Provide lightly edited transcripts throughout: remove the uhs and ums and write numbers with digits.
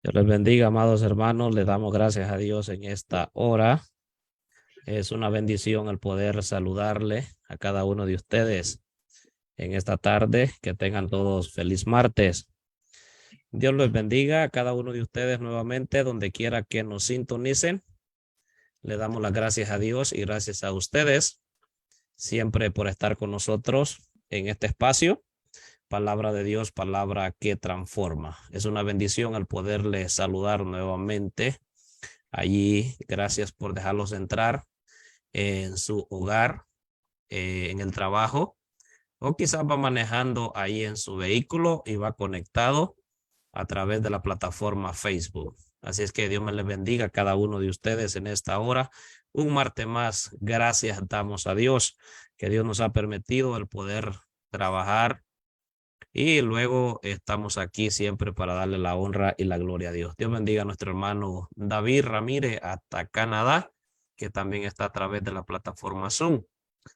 Dios les bendiga, amados hermanos. Le damos gracias a Dios en esta hora. Es una bendición el poder saludarle a cada uno de ustedes en esta tarde. Que tengan todos feliz martes. Dios les bendiga a cada uno de ustedes nuevamente, donde quiera que nos sintonicen. Le damos las gracias a Dios y gracias a ustedes siempre por estar con nosotros en este espacio. Palabra de Dios, palabra que transforma. Es una bendición el poderles saludar nuevamente allí. Gracias por dejarlos entrar en su hogar, en el trabajo, o quizás va manejando ahí en su vehículo y va conectado a través de la plataforma Facebook. Así es que Dios me les bendiga a cada uno de ustedes en esta hora. Un martes más, gracias damos a Dios, que Dios nos ha permitido el poder trabajar y luego estamos aquí siempre para darle la honra y la gloria a Dios. Dios bendiga a nuestro hermano David Ramírez hasta Canadá, que también está a través de la plataforma Zoom.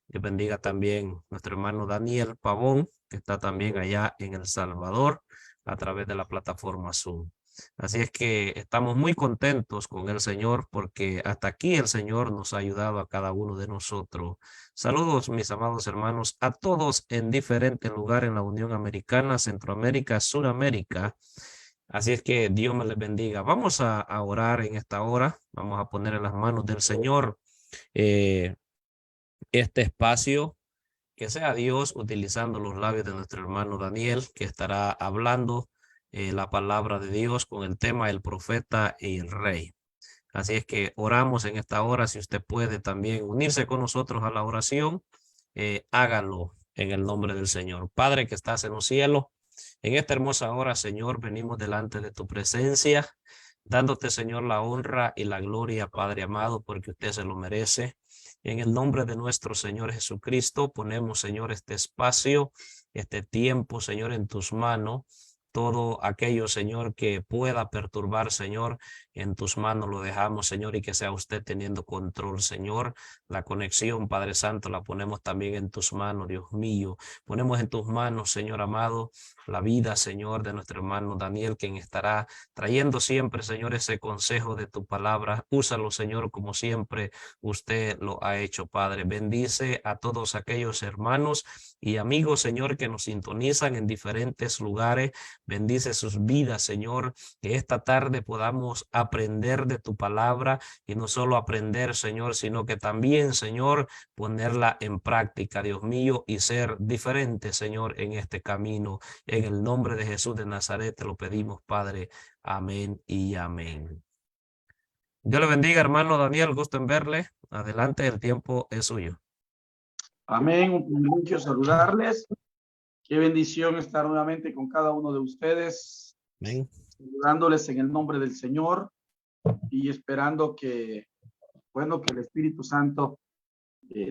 Dios bendiga también a nuestro hermano Daniel Pavón, que está también allá en El Salvador a través de la plataforma Zoom. Así es que estamos muy contentos con el Señor porque hasta aquí el Señor nos ha ayudado a cada uno de nosotros. Saludos, mis amados hermanos, a todos en diferentes lugares en la Unión Americana, Centroamérica, Suramérica. Así es que Dios me les bendiga. Vamos a orar en esta hora. Vamos a poner en las manos del Señor eh, este espacio, que sea Dios utilizando los labios de nuestro hermano Daniel, que estará hablando la palabra de Dios con el tema el profeta y el rey. Así es que oramos en esta hora. Si usted puede también unirse con nosotros a la oración, hágalo en el nombre del Señor. Padre que estás en los cielos, en esta hermosa hora, Señor, venimos delante de tu presencia, dándote, Señor, la honra y la gloria, Padre amado, porque usted se lo merece. En el nombre de nuestro Señor Jesucristo, ponemos, Señor, este espacio, este tiempo, Señor, en tus manos. Todo aquello, Señor, que pueda perturbar, Señor, en tus manos lo dejamos, Señor, y que sea usted teniendo control, Señor. La conexión, Padre Santo, la ponemos también en tus manos, Dios mío. Ponemos en tus manos, Señor amado, la vida, Señor, de nuestro hermano Daniel, quien estará trayendo siempre, Señor, ese consejo de tu palabra. Úsalo, Señor, como siempre usted lo ha hecho, Padre. Bendice a todos aquellos hermanos y amigos, Señor, que nos sintonizan en diferentes lugares. Bendice sus vidas, Señor, que esta tarde podamos aprender de tu palabra y no solo aprender, Señor, sino que también, Señor, ponerla en práctica, Dios mío, y ser diferente, Señor, en este camino. En el nombre de Jesús de Nazaret te lo pedimos, Padre. Amén y amén. Dios le bendiga, hermano Daniel. Gusto en verle. Adelante, el tiempo es suyo. Amén. Un privilegio saludarles. Qué bendición estar nuevamente con cada uno de ustedes, Amén. saludándoles en el nombre del Señor y esperando que, bueno, que el Espíritu Santo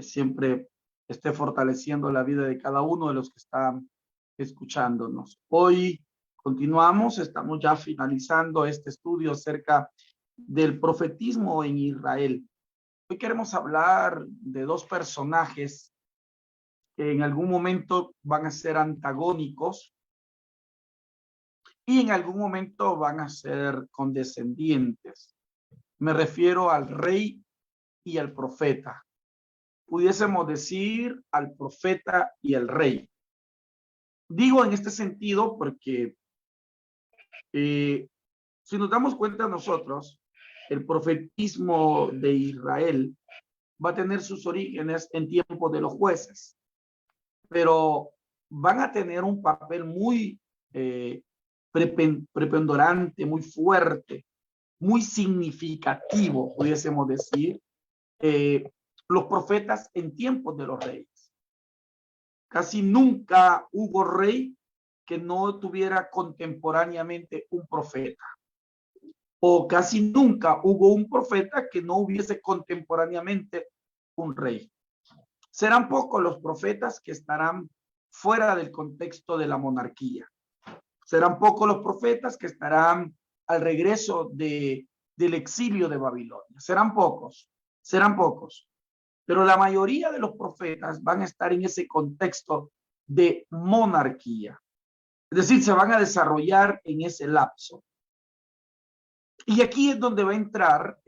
siempre esté fortaleciendo la vida de cada uno de los que están escuchándonos. Hoy continuamos, estamos ya finalizando este estudio acerca del profetismo en Israel. Hoy queremos hablar de dos personajes que en algún momento van a ser antagónicos y en algún momento van a ser condescendientes. Me refiero al rey y al profeta. Pudiésemos decir al profeta y al rey. Digo en este sentido porque si nos damos cuenta nosotros, el profetismo de Israel va a tener sus orígenes en tiempos de los jueces, pero van a tener un papel muy preponderante, muy fuerte, muy significativo, pudiésemos decir, los profetas en tiempos de los reyes. Casi nunca hubo rey que no tuviera contemporáneamente un profeta, o casi nunca hubo un profeta que no hubiese contemporáneamente un rey. Serán pocos los profetas que estarán fuera del contexto de la monarquía. Serán pocos los profetas que estarán al regreso del exilio de Babilonia. Serán pocos. Pero la mayoría de los profetas van a estar en ese contexto de monarquía. Es decir, se van a desarrollar en ese lapso. Y aquí es donde va a entrar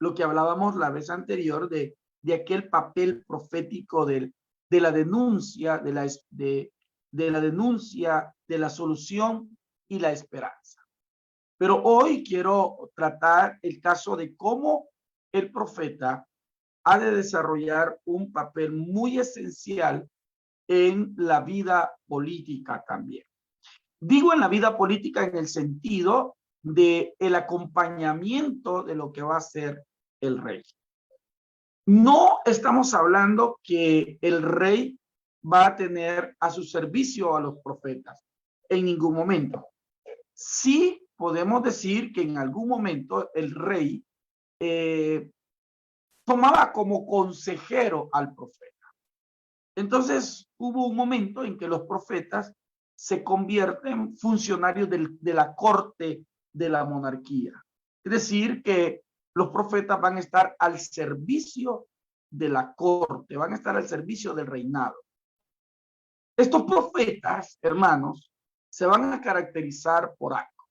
lo que hablábamos la vez anterior de aquel papel profético de la denuncia, de la denuncia, de la solución y la esperanza. Pero hoy quiero tratar el caso de cómo el profeta ha de desarrollar un papel muy esencial en la vida política también. Digo en la vida política en el sentido de el acompañamiento de lo que va a ser el rey. No estamos hablando que el rey va a tener a su servicio a los profetas en ningún momento. Sí podemos decir que en algún momento el rey tomaba como consejero al profeta. Entonces hubo un momento en que los profetas se convierten en funcionarios de la corte de la monarquía. Es decir, que los profetas van a estar al servicio de la corte, van a estar al servicio del reinado. Estos profetas, hermanos, se van a caracterizar por algo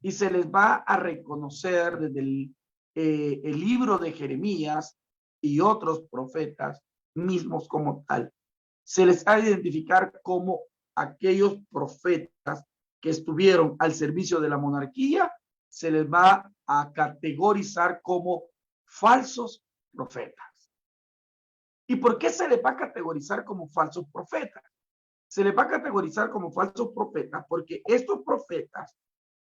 y se les va a reconocer desde el libro de Jeremías y otros profetas mismos como tal. Se les ha de identificar como aquellos profetas que estuvieron al servicio de la monarquía, se les va a categorizar como falsos profetas. ¿Y por qué se les va a categorizar como falsos profetas? Se les va a categorizar como falsos profetas porque estos profetas,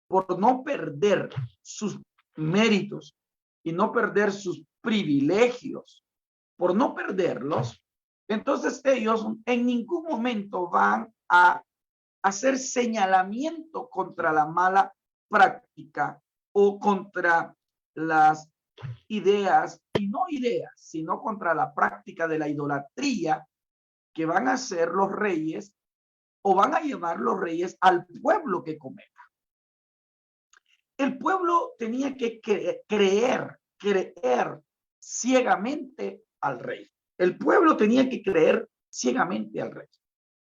por no perder sus méritos y no perder sus privilegios, por no perderlos, entonces ellos en ningún momento van a hacer señalamiento contra la mala práctica o contra las ideas, y no ideas, sino contra la práctica de la idolatría que van a hacer los reyes o van a llevar los reyes al pueblo que cometa. El pueblo tenía que creer ciegamente al rey. El pueblo tenía que creer ciegamente al rey.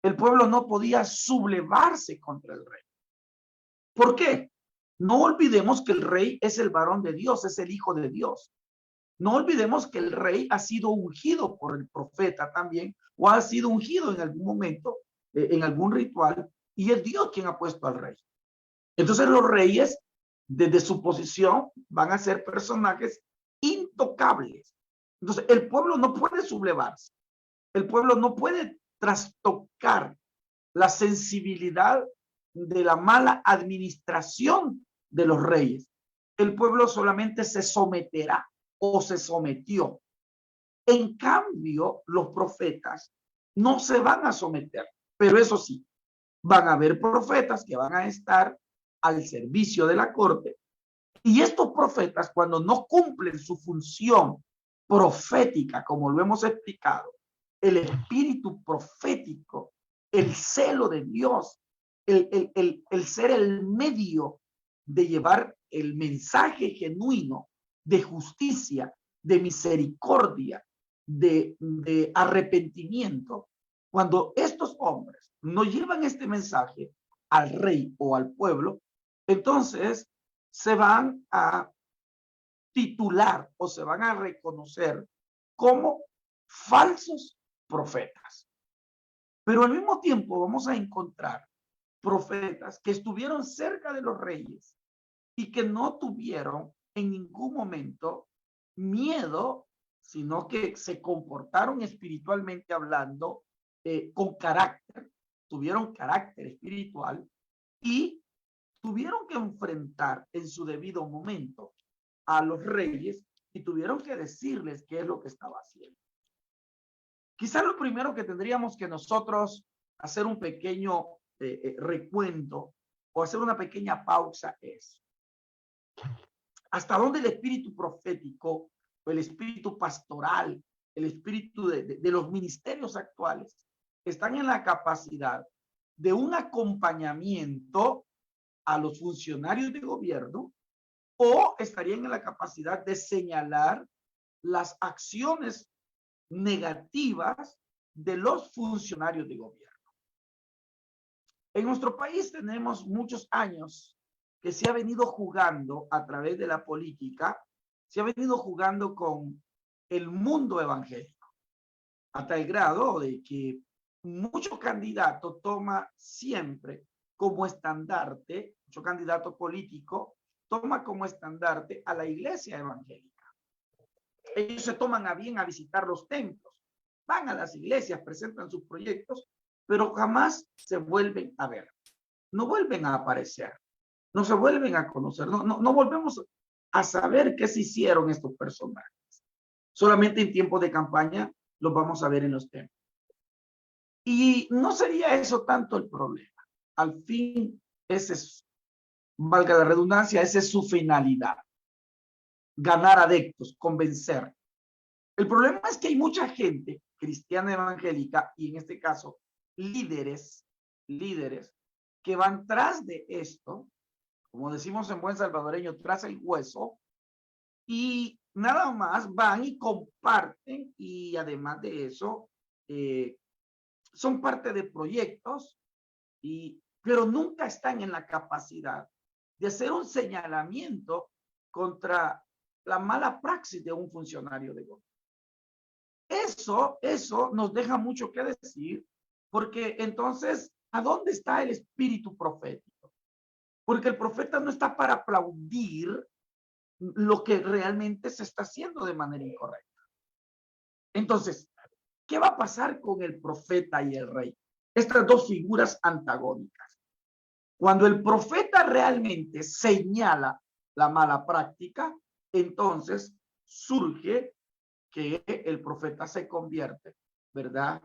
El pueblo no podía sublevarse contra el rey. ¿Por qué? No olvidemos que el rey es el varón de Dios, es el hijo de Dios. No olvidemos que el rey ha sido ungido por el profeta también, o ha sido ungido en algún momento, en algún ritual, y es Dios quien ha puesto al rey. Entonces los reyes, desde su posición, van a ser personajes intocables. Entonces el pueblo no puede sublevarse. El pueblo no puede trastocar la sensibilidad de la mala administración de los reyes. El pueblo solamente se someterá o se sometió. En cambio, los profetas no se van a someter, pero eso sí, van a haber profetas que van a estar al servicio de la corte, y estos profetas, cuando no cumplen su función profética, como lo hemos explicado, el espíritu profético, el celo de Dios, el ser el medio de llevar el mensaje genuino de justicia, de misericordia, de arrepentimiento, cuando estos hombres no llevan este mensaje al rey o al pueblo, entonces se van a titular o se van a reconocer como falsos profetas. Pero al mismo tiempo vamos a encontrar profetas que estuvieron cerca de los reyes y que no tuvieron en ningún momento miedo, sino que se comportaron espiritualmente hablando con carácter, tuvieron carácter espiritual y tuvieron que enfrentar en su debido momento a los reyes y tuvieron que decirles qué es lo que estaba haciendo. Quizás lo primero que tendríamos que nosotros hacer un pequeño recuento o hacer una pequeña pausa es hasta dónde el espíritu profético o el espíritu pastoral, el espíritu de los ministerios actuales están en la capacidad de un acompañamiento a los funcionarios de gobierno o estarían en la capacidad de señalar las acciones negativas de los funcionarios de gobierno. En nuestro país tenemos muchos años que se ha venido jugando a través de la política, se ha venido jugando con el mundo evangélico, hasta el grado de que muchos candidatos toma siempre como estandarte, muchos candidatos políticos toma como estandarte a la iglesia evangélica. Ellos se toman a bien a visitar los templos, van a las iglesias, presentan sus proyectos, pero jamás se vuelven a ver, no vuelven a aparecer, no se vuelven a conocer, no volvemos a saber qué se hicieron estos personajes. Solamente en tiempos de campaña los vamos a ver en los templos. Y no sería eso tanto el problema. Al fin, ese es, valga la redundancia, esa es su finalidad. Ganar adeptos, convencer. El problema es que hay mucha gente cristiana evangélica, y en este caso, líderes, que van tras de esto, como decimos en buen salvadoreño, tras el hueso, y nada más van y comparten, y además de eso, son parte de proyectos, pero nunca están en la capacidad de hacer un señalamiento contra la mala praxis de un funcionario de gobierno. Eso nos deja mucho que decir, porque entonces, ¿a dónde está el espíritu profético? Porque el profeta no está para aplaudir lo que realmente se está haciendo de manera incorrecta. Entonces, ¿qué va a pasar con el profeta y el rey? Estas dos figuras antagónicas. Cuando el profeta realmente señala la mala práctica, entonces surge que el profeta se convierte, ¿verdad?,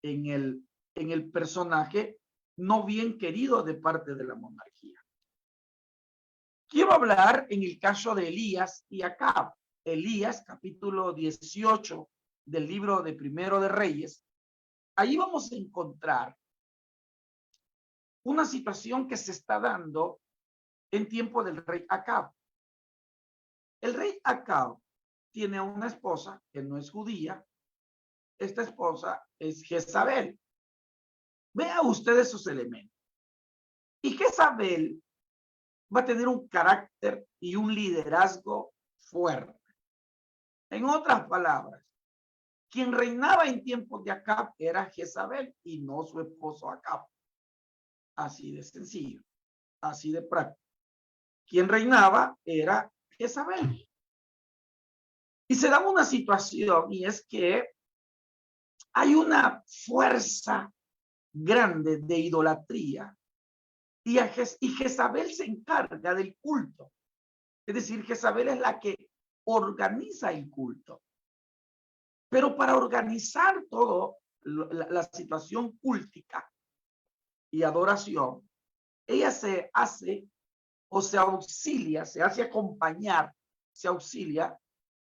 en el personaje no bien querido de parte de la monarquía. Quiero hablar en el caso de Elías y Acab. Elías, capítulo 18 del libro de Primero de Reyes. Ahí vamos a encontrar una situación que se está dando en tiempo del rey Acab. El rey Acab tiene una esposa que no es judía. Esta esposa es Jezabel. Vea usted esos elementos. Y Jezabel va a tener un carácter y un liderazgo fuerte. En otras palabras, quien reinaba en tiempos de Acab era Jezabel y no su esposo Acab. Así de sencillo, así de práctico. Quien reinaba era Jezabel. Y se da una situación, y es que hay una fuerza grande de idolatría, y Jezabel se encarga del culto. Es decir, Jezabel es la que organiza el culto. Pero para organizar todo la situación cultica y adoración, ella se hace o se auxilia, se hace acompañar, se auxilia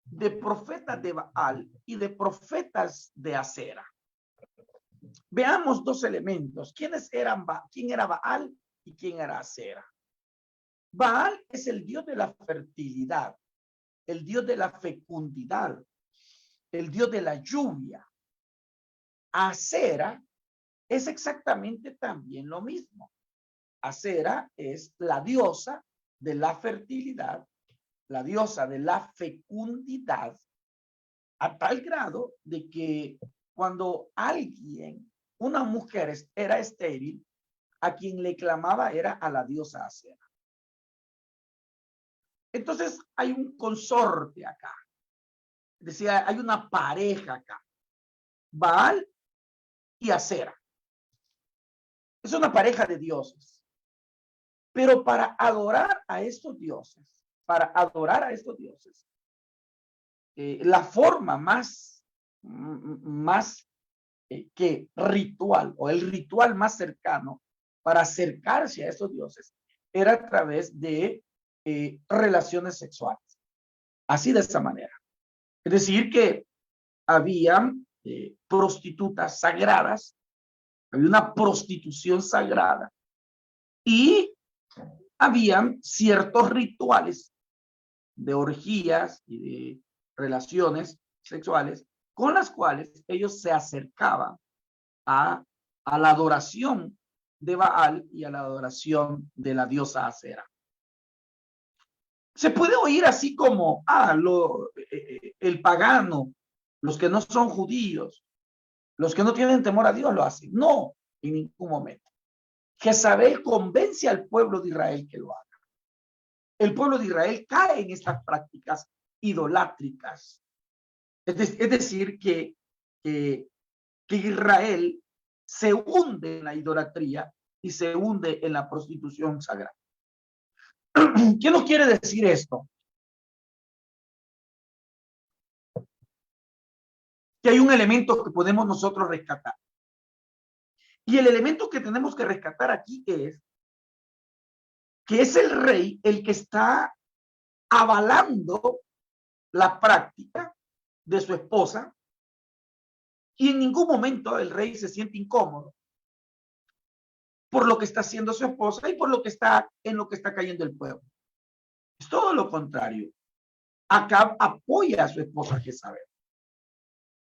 de profetas de Baal y de profetas de Acera. Veamos dos elementos. ¿Quién era Baal y quién era Acera? Baal es el dios de la fertilidad, el dios de la fecundidad, el dios de la lluvia. Acera es exactamente también lo mismo. Acera es la diosa de la fertilidad, la diosa de la fecundidad, a tal grado de que cuando una mujer era estéril, a quien le clamaba era a la diosa Acera. Entonces hay un consorte acá. Es decir, hay una pareja acá. Baal y Acera. Es una pareja de dioses. Pero para adorar a estos dioses, la forma más que ritual, o el ritual más cercano para acercarse a estos dioses, era a través de relaciones sexuales. Así de esa manera. Es decir, que habían prostitutas sagradas, había una prostitución sagrada, y habían ciertos rituales de orgías y de relaciones sexuales con las cuales ellos se acercaban a la adoración de Baal y a la adoración de la diosa Acera. Se puede oír así como, el pagano, los que no son judíos, los que no tienen temor a Dios lo hacen. No, en ningún momento. Jezabel convence al pueblo de Israel que lo haga. El pueblo de Israel cae en estas prácticas idolátricas. Es decir, que Israel se hunde en la idolatría y se hunde en la prostitución sagrada. ¿Qué nos quiere decir esto? Que hay un elemento que podemos nosotros rescatar. Y el elemento que tenemos que rescatar aquí es que es el rey el que está avalando la práctica de su esposa, y en ningún momento el rey se siente incómodo por lo que está haciendo su esposa y por lo que está cayendo el pueblo. Es todo lo contrario. Acab apoya a su esposa Jezabel.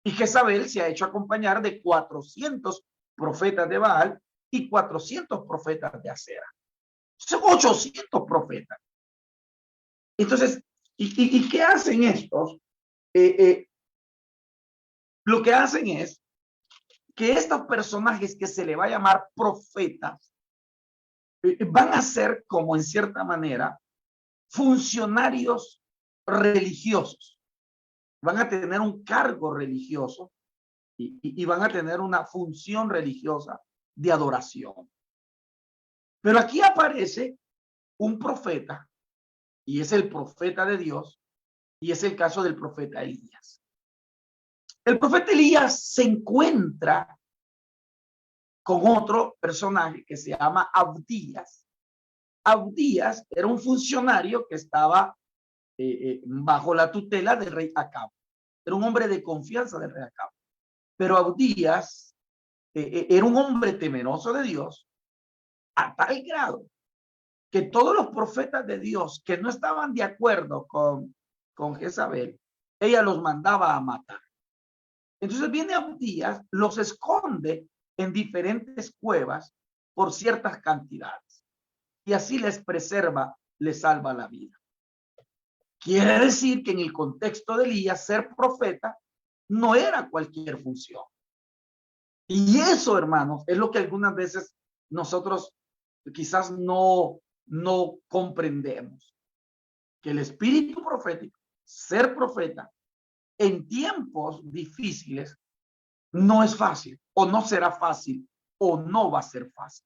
Y Jezabel se ha hecho acompañar de 400 profetas de Baal y 400 profetas de Acera. Son 800 profetas. Entonces, ¿y qué hacen estos? Lo que hacen es que estos personajes que se le va a llamar profetas van a ser, como en cierta manera, funcionarios religiosos. Van a tener un cargo religioso y van a tener una función religiosa de adoración. Pero aquí aparece un profeta, y es el profeta de Dios, y es el caso del profeta Elías. El profeta Elías se encuentra con otro personaje que se llama Abdías. Abdías era un funcionario que estaba bajo la tutela del rey Acab. Era un hombre de confianza del rey Acab. Pero Abdías era un hombre temeroso de Dios a tal grado que todos los profetas de Dios que no estaban de acuerdo con Jezabel, ella los mandaba a matar. Entonces viene Abdías, los esconde en diferentes cuevas por ciertas cantidades y así les preserva, les salva la vida. Quiere decir que en el contexto de Elías, ser profeta no era cualquier función. Y eso, hermanos, es lo que algunas veces nosotros quizás no comprendemos. Que el espíritu profético, ser profeta, en tiempos difíciles, no es fácil, o no será fácil, o no va a ser fácil.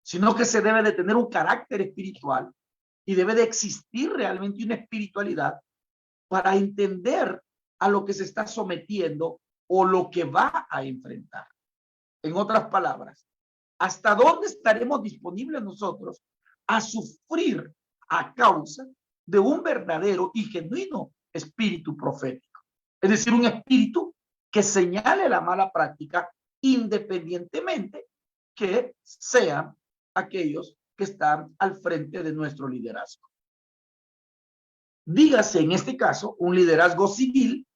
Sino que se debe de tener un carácter espiritual y debe de existir realmente una espiritualidad para entender a lo que se está sometiendo o lo que va a enfrentar. En otras palabras, ¿hasta dónde estaremos disponibles nosotros a sufrir a causa de un verdadero y genuino espíritu profético? Es decir, un espíritu que señale la mala práctica independientemente que sean aquellos que están al frente de nuestro liderazgo. Dígase en este caso un liderazgo civil,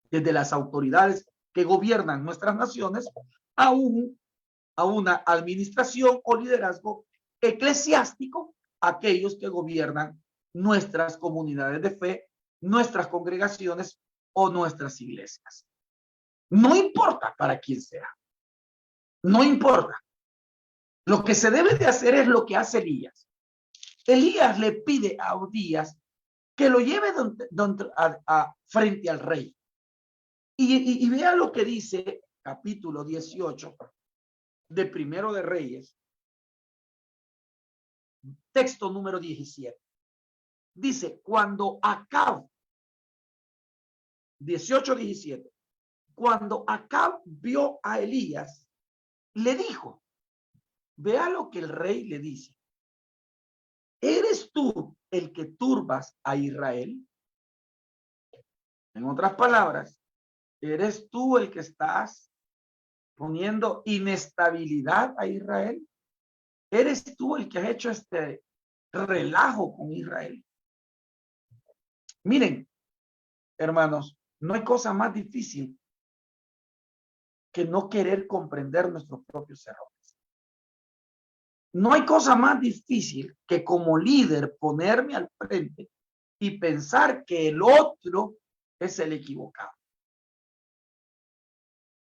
desde las autoridades que gobiernan nuestras naciones a una administración o liderazgo eclesiástico, aquellos que gobiernan nuestras comunidades de fe, nuestras congregaciones o nuestras iglesias. No importa para quién sea. No importa. Lo que se debe de hacer es lo que hace Elías. Elías le pide a Abdías que lo lleve frente al rey. Y vea lo que dice capítulo 18 de Primero de Reyes, texto número 17. Dice, cuando Acab, 18:17, cuando Acab vio a Elías, le dijo, vea lo que el rey le dice, ¿eres tú el que turbas a Israel? En otras palabras, ¿eres tú el que estás poniendo inestabilidad a Israel? ¿Eres tú el que has hecho este relajo con Israel? Miren, hermanos, no hay cosa más difícil que no querer comprender nuestros propios errores. No hay cosa más difícil que como líder ponerme al frente y pensar que el otro es el equivocado.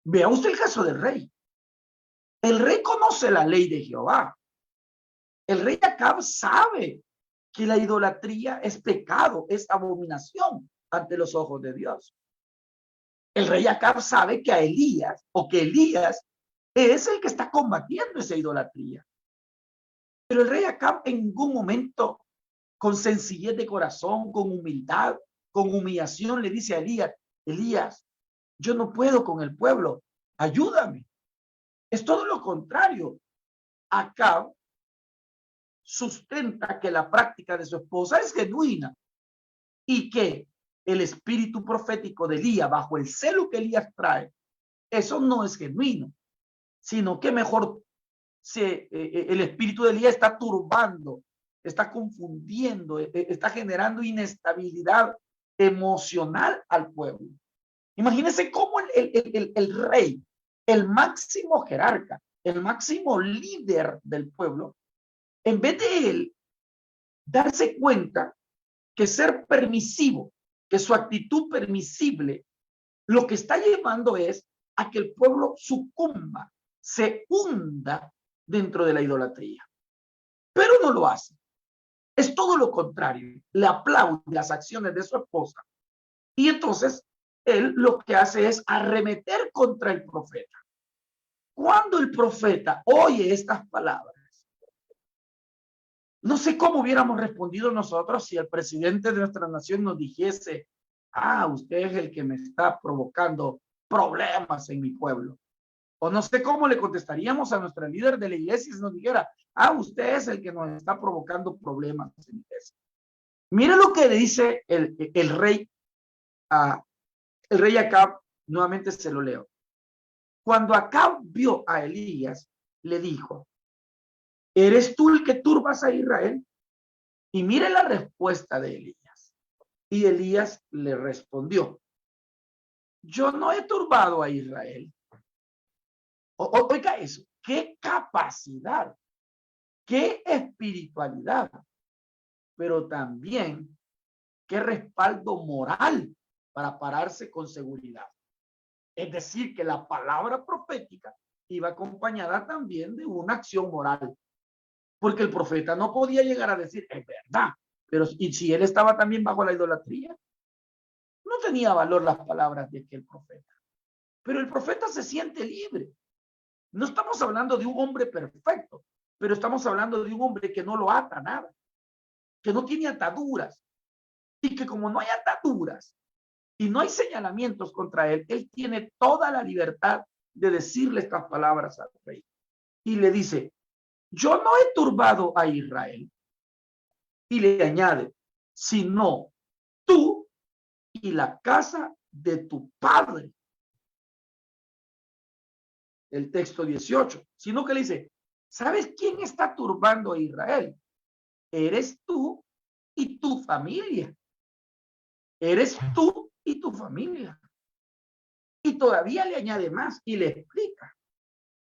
Vea usted el caso del rey. El rey conoce la ley de Jehová. El rey Acab sabe que la idolatría es pecado, es abominación ante los ojos de Dios. El rey Acab sabe que Elías es el que está combatiendo esa idolatría. Pero el rey Acab en ningún momento, con sencillez de corazón, con humildad, con humillación, le dice a Elías, Elías, yo no puedo con el pueblo, ayúdame. Es todo lo contrario. Acab sustenta que la práctica de su esposa es genuina y que el espíritu profético de Elías, bajo el celo que Elías trae, eso no es genuino, sino que mejor el espíritu de Elías está turbando, está confundiendo, está generando inestabilidad emocional al pueblo. Imagínense cómo el rey, el máximo jerarca, el máximo líder del pueblo, en vez de él darse cuenta que ser permisivo, que su actitud permisible, lo que está llevando es a que el pueblo sucumba, se hunda dentro de la idolatría. Pero no lo hace. Es todo lo contrario. Le aplaude las acciones de su esposa. Y entonces él lo que hace es arremeter contra el profeta. Cuando el profeta oye estas palabras, no sé cómo hubiéramos respondido nosotros si el presidente de nuestra nación nos dijese, usted es el que me está provocando problemas en mi pueblo. O no sé cómo le contestaríamos a nuestra líder de la iglesia si nos dijera, usted es el que nos está provocando problemas en la iglesia. Mire lo que le dice el rey Acab, nuevamente se lo leo. Cuando Acab vio a Elías, le dijo, ¿eres tú el que turbas a Israel? Y mire la respuesta de Elías. Y Elías le respondió, yo no he turbado a Israel. Oiga eso, qué capacidad, qué espiritualidad, pero también qué respaldo moral para pararse con seguridad. Es decir, que la palabra profética iba acompañada también de una acción moral. Porque el profeta no podía llegar a decir, es verdad, pero y si él estaba también bajo la idolatría, no tenía valor las palabras de aquel profeta. Pero el profeta se siente libre. No estamos hablando de un hombre perfecto, pero estamos hablando de un hombre que no lo ata nada, que no tiene ataduras, y que como no hay ataduras y no hay señalamientos contra él, él tiene toda la libertad de decirle estas palabras al rey. Y le dice, yo no he turbado a Israel. Y le añade, sino tú y la casa de tu padre. El texto 18, sino que le dice, ¿sabes quién está turbando a Israel? Eres tú y tu familia. Eres tú y tu familia. Y todavía le añade más y le explica,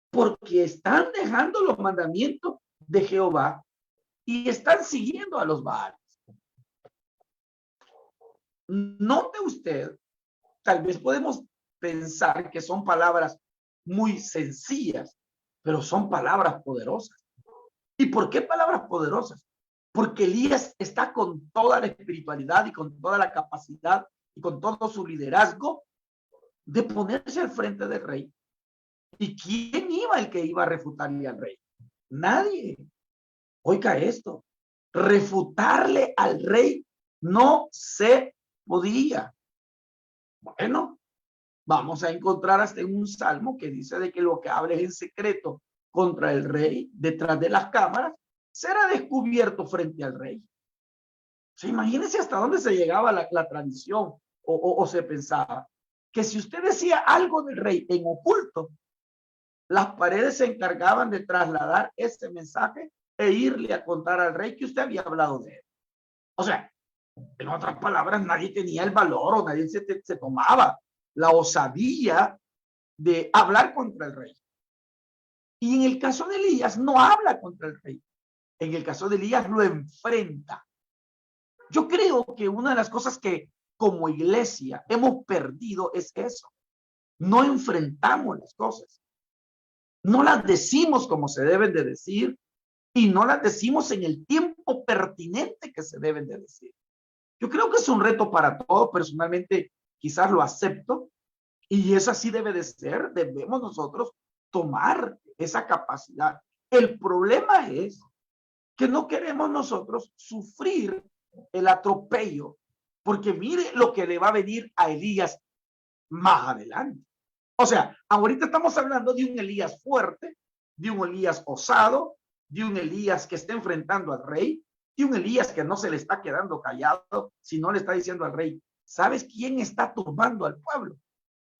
porque están dejando los mandamientos de Jehová y están siguiendo a los Baales. Note usted, tal vez podemos pensar que son palabras muy sencillas, pero son palabras poderosas. ¿Y por qué palabras poderosas? Porque Elías está con toda la espiritualidad y con toda la capacidad y con todo su liderazgo de ponerse al frente del rey. ¿Y quién iba el que iba a refutarle al rey? Nadie. Oiga esto, refutarle al rey no se podía. Bueno, vamos a encontrar hasta en un salmo que dice de que lo que hables en secreto contra el rey detrás de las cámaras será descubierto frente al rey. O sea, imagínense hasta dónde se llegaba la tradición o se pensaba que si usted decía algo del rey en oculto, las paredes se encargaban de trasladar ese mensaje e irle a contar al rey que usted había hablado de él. O sea, en otras palabras, nadie tenía el valor o nadie se tomaba la osadía de hablar contra el rey. Y en el caso de Elías no habla contra el rey. En el caso de Elías lo enfrenta. Yo creo que una de las cosas que como iglesia hemos perdido es eso. No enfrentamos las cosas. No las decimos como se deben de decir y no las decimos en el tiempo pertinente que se deben de decir. Yo creo que es un reto para todos. Personalmente, quizás lo acepto y eso así debe de ser. Debemos nosotros tomar esa capacidad. El problema es que no queremos nosotros sufrir el atropello, porque mire lo que le va a venir a Elías más adelante. O sea, ahorita estamos hablando de un Elías fuerte, de un Elías osado, de un Elías que está enfrentando al rey, de un Elías que no se le está quedando callado, sino le está diciendo al rey, ¿sabes quién está turbando al pueblo?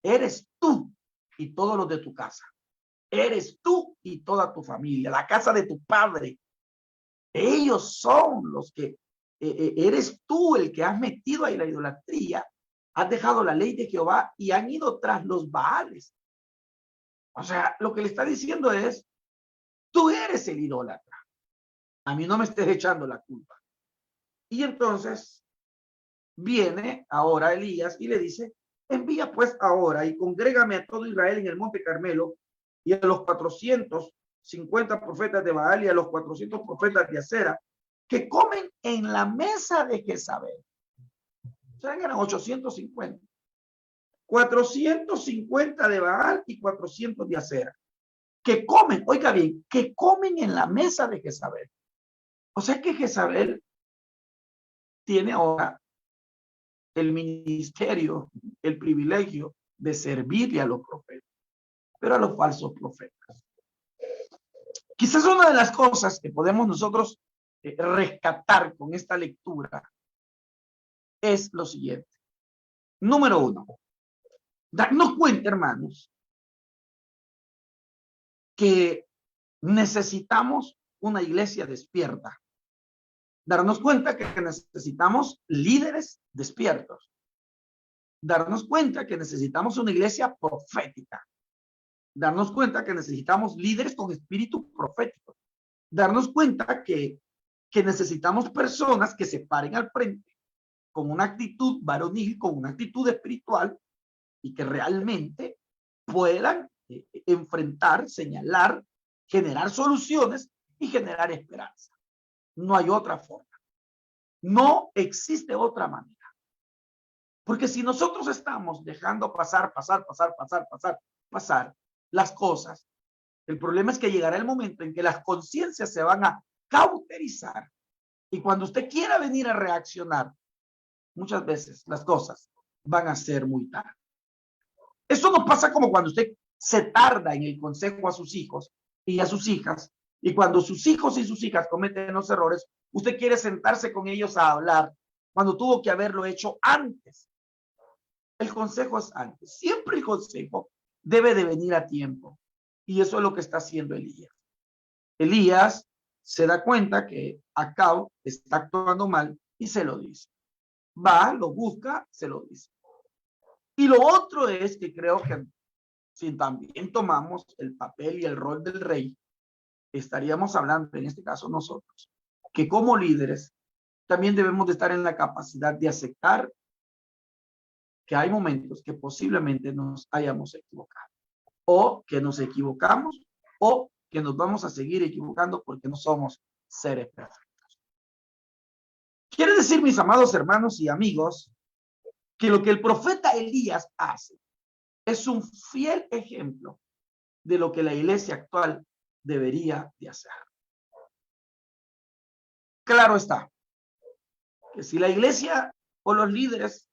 Eres tú y todos los de tu casa. Eres tú y toda tu familia, la casa de tu padre. Ellos son los que, eres tú el que has metido ahí la idolatría, has dejado la ley de Jehová y han ido tras los Baales. O sea, lo que le está diciendo es, tú eres el idólatra. A mí no me estés echando la culpa. Y entonces viene ahora Elías y le dice, envía pues ahora y congrégame a todo Israel en el monte Carmelo y a los 450 profetas de Baal y a los 400 profetas de Acera que comen en la mesa de Jezabel. O sea, eran 850. 450 de Baal y 400 de Acera. Que comen, oiga bien, que comen en la mesa de Jezabel. O sea que Jezabel tiene ahora el ministerio, el privilegio de servirle a los profetas, pero a los falsos profetas. Quizás una de las cosas que podemos nosotros rescatar con esta lectura es lo siguiente. Número uno, darnos cuenta, hermanos, que necesitamos una iglesia despierta. Darnos cuenta que necesitamos líderes despiertos. Darnos cuenta que necesitamos una iglesia profética. Darnos cuenta que necesitamos líderes con espíritu profético. Darnos cuenta que necesitamos personas que se paren al frente con una actitud varonil, con una actitud espiritual y que realmente puedan enfrentar, señalar, generar soluciones y generar esperanza. No hay otra forma. No existe otra manera. Porque si nosotros estamos dejando pasar las cosas, el problema es que llegará el momento en que las conciencias se van a cauterizar y cuando usted quiera venir a reaccionar, muchas veces las cosas van a ser muy tarde. Eso no pasa como cuando usted se tarda en el consejo a sus hijos y a sus hijas, y cuando sus hijos y sus hijas cometen los errores, usted quiere sentarse con ellos a hablar cuando tuvo que haberlo hecho antes. El consejo es antes. Siempre el consejo debe de venir a tiempo. Y eso es lo que está haciendo Elías. Elías se da cuenta que Acab está actuando mal y se lo dice. Va, lo busca, se lo dice. Y lo otro es que creo que si también tomamos el papel y el rol del rey, estaríamos hablando, en este caso nosotros, que como líderes también debemos de estar en la capacidad de aceptar que hay momentos que posiblemente nos hayamos equivocado, o que nos equivocamos, o que nos vamos a seguir equivocando porque no somos seres perfectos. Quiere decir, mis amados hermanos y amigos, que lo que el profeta Elías hace es un fiel ejemplo de lo que la iglesia actual debería de hacer. Claro está, que si la iglesia o los líderes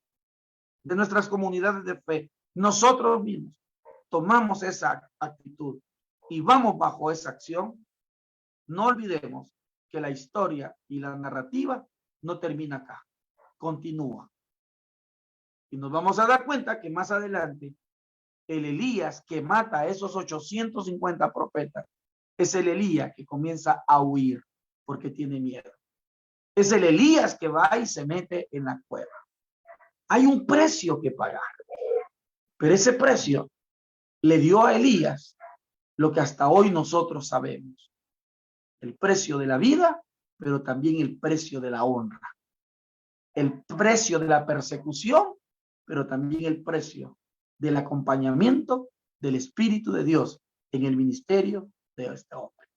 de nuestras comunidades de fe, nosotros mismos, tomamos esa actitud y vamos bajo esa acción, no olvidemos que la historia y la narrativa no termina acá, continúa. Y nos vamos a dar cuenta que más adelante, el Elías que mata a esos 850 profetas, es el Elías que comienza a huir porque tiene miedo. Es el Elías que va y se mete en la cueva. Hay un precio que pagar, pero ese precio le dio a Elías lo que hasta hoy nosotros sabemos. El precio de la vida, pero también el precio de la honra. el precio de la persecución, pero también el precio del acompañamiento del Espíritu de Dios en el ministerio de este hombre.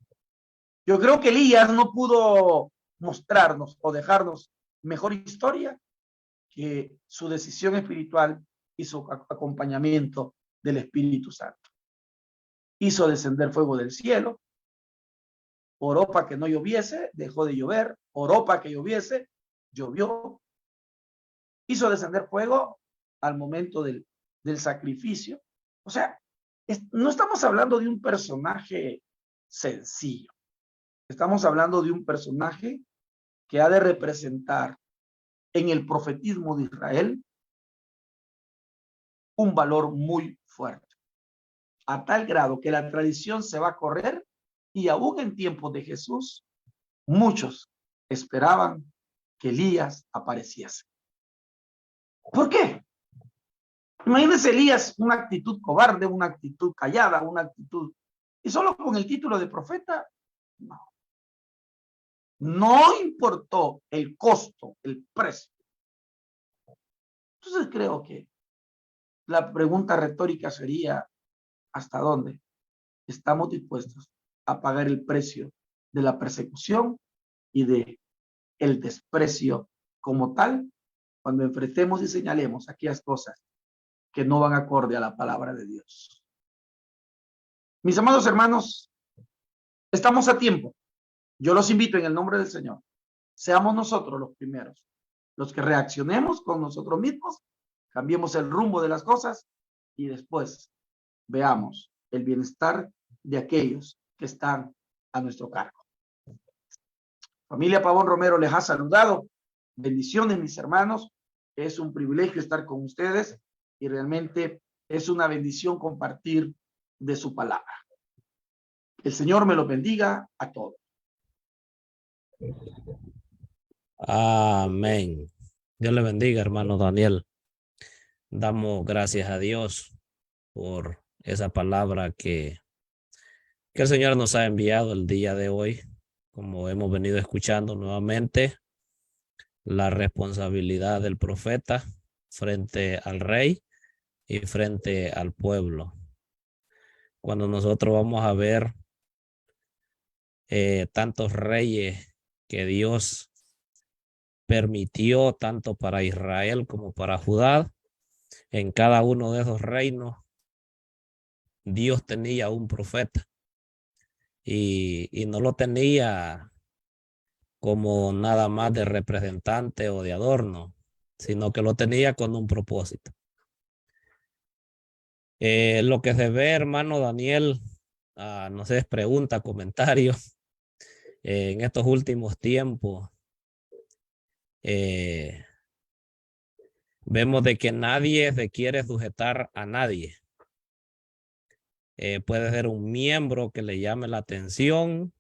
Yo creo que Elías no pudo mostrarnos o dejarnos mejor historia que su decisión espiritual y su acompañamiento del Espíritu Santo. Hizo descender fuego del cielo, oró para que no lloviese, dejó de llover, oró para que lloviese, llovió. Hizo descender fuego al momento del sacrificio. O sea, no estamos hablando de un personaje sencillo. Estamos hablando de un personaje que ha de representar en el profetismo de Israel un valor muy fuerte, a tal grado que la tradición se va a correr y aún en tiempos de Jesús, muchos esperaban que Elías apareciese. ¿Por qué? Imagínense Elías, una actitud cobarde, una actitud callada, una actitud... Y solo con el título de profeta, no. No importó el costo, el precio. Entonces creo que la pregunta retórica sería, ¿hasta dónde estamos dispuestos a pagar el precio de la persecución y de el desprecio como tal cuando enfrentemos y señalemos aquellas cosas que no van acorde a la palabra de Dios? Mis amados hermanos, estamos a tiempo. Yo los invito en el nombre del Señor. Seamos nosotros los primeros, los que reaccionemos con nosotros mismos, cambiemos el rumbo de las cosas y después veamos el bienestar de aquellos que están a nuestro cargo. Familia Pavón Romero les ha saludado. Bendiciones, mis hermanos. Es un privilegio estar con ustedes y realmente es una bendición compartir de su palabra. El Señor me los bendiga a todos. Amén. Dios le bendiga, hermano Daniel. Damos gracias a Dios por esa palabra que el Señor nos ha enviado el día de hoy. Como hemos venido escuchando nuevamente, la responsabilidad del profeta frente al rey y frente al pueblo. Cuando nosotros vamos a ver tantos reyes que Dios permitió tanto para Israel como para Judá, en cada uno de esos reinos Dios tenía un profeta y no lo tenía como nada más de representante o de adorno, sino que lo tenía con un propósito. Lo que se ve, hermano Daniel, no sé, pregunta, comentario, en estos últimos tiempos, vemos de que nadie se quiere sujetar a nadie. Puede ser un miembro que le llame la atención,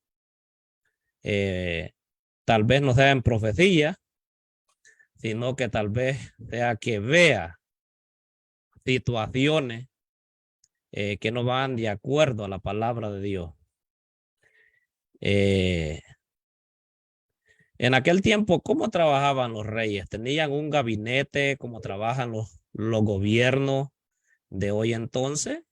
tal vez no sea en profecía, sino que tal vez sea que vea situaciones que no van de acuerdo a la palabra de Dios. En aquel tiempo, ¿cómo trabajaban los reyes? ¿Tenían un gabinete como trabajan los gobiernos de hoy entonces?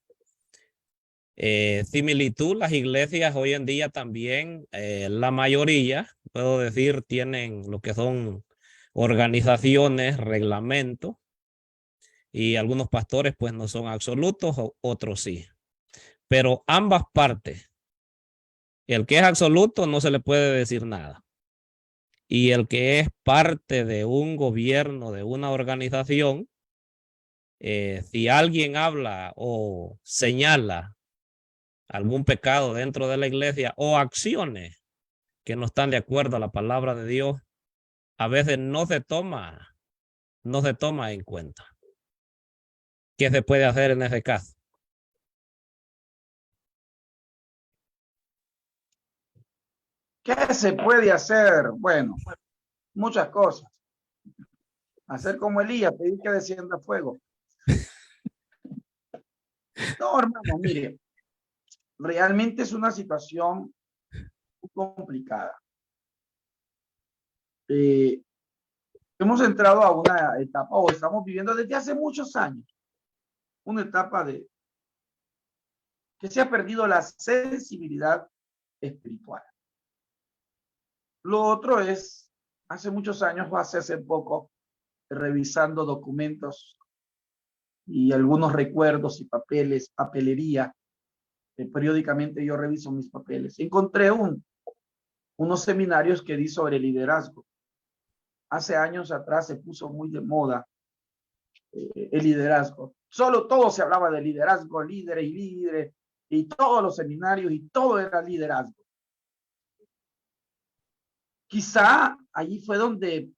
Similitud, las iglesias hoy en día también, la mayoría, puedo decir, tienen lo que son organizaciones, reglamentos, y algunos pastores pues no son absolutos, otros sí. Pero ambas partes, el que es absoluto no se le puede decir nada. Y el que es parte de un gobierno, de una organización, si alguien habla o señala algún pecado dentro de la iglesia o acciones que no están de acuerdo a la palabra de Dios, a veces no se toma en cuenta. ¿Qué se puede hacer en ese caso? ¿Qué se puede hacer? Bueno, muchas cosas. Hacer como Elías, pedir que descienda fuego. No, hermano, mire, realmente es una situación muy complicada. hemos entrado a una etapa, o estamos viviendo desde hace muchos años, una etapa de que se ha perdido la sensibilidad espiritual. Lo otro es, hace muchos años, o hace poco, revisando documentos y algunos recuerdos y papeles, papelería, periódicamente yo reviso mis papeles. Encontré unos seminarios que di sobre liderazgo. Hace años atrás se puso muy de moda el liderazgo. Solo todo se hablaba de liderazgo, líderes y líderes, y todos los seminarios y todo era liderazgo. Quizá allí fue donde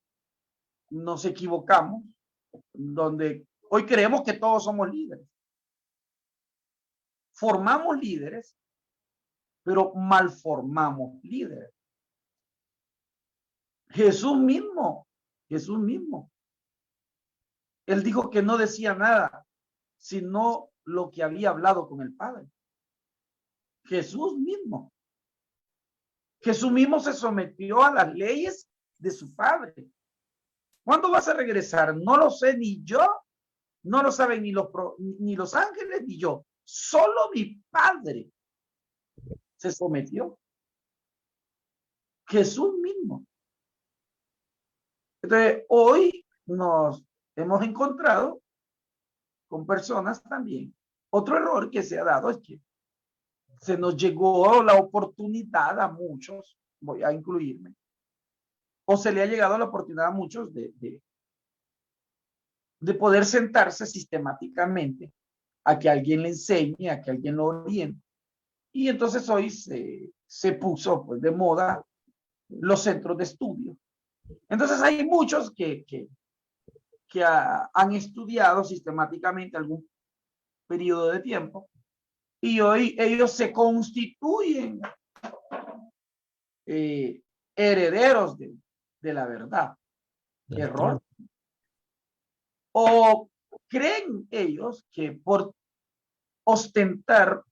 nos equivocamos, donde hoy creemos que todos somos líderes. Formamos líderes, pero malformamos líderes. Jesús mismo, él dijo que no decía nada, sino lo que había hablado con el Padre. Jesús mismo se sometió a las leyes de su Padre. ¿Cuándo vas a regresar? No lo sé ni yo, no lo saben ni los ángeles ni yo. Solo mi Padre se sometió. Jesús mismo. Entonces, hoy nos hemos encontrado con personas también. Otro error que se ha dado es que se nos llegó la oportunidad a muchos, voy a incluirme, o se le ha llegado la oportunidad a muchos de poder sentarse sistemáticamente a que alguien le enseñe, a que alguien lo oriente. Y entonces hoy se puso pues, de moda los centros de estudio. Entonces hay muchos que han estudiado sistemáticamente algún periodo de tiempo y hoy ellos se constituyen herederos de la verdad. Error. O creen ellos que por ostentar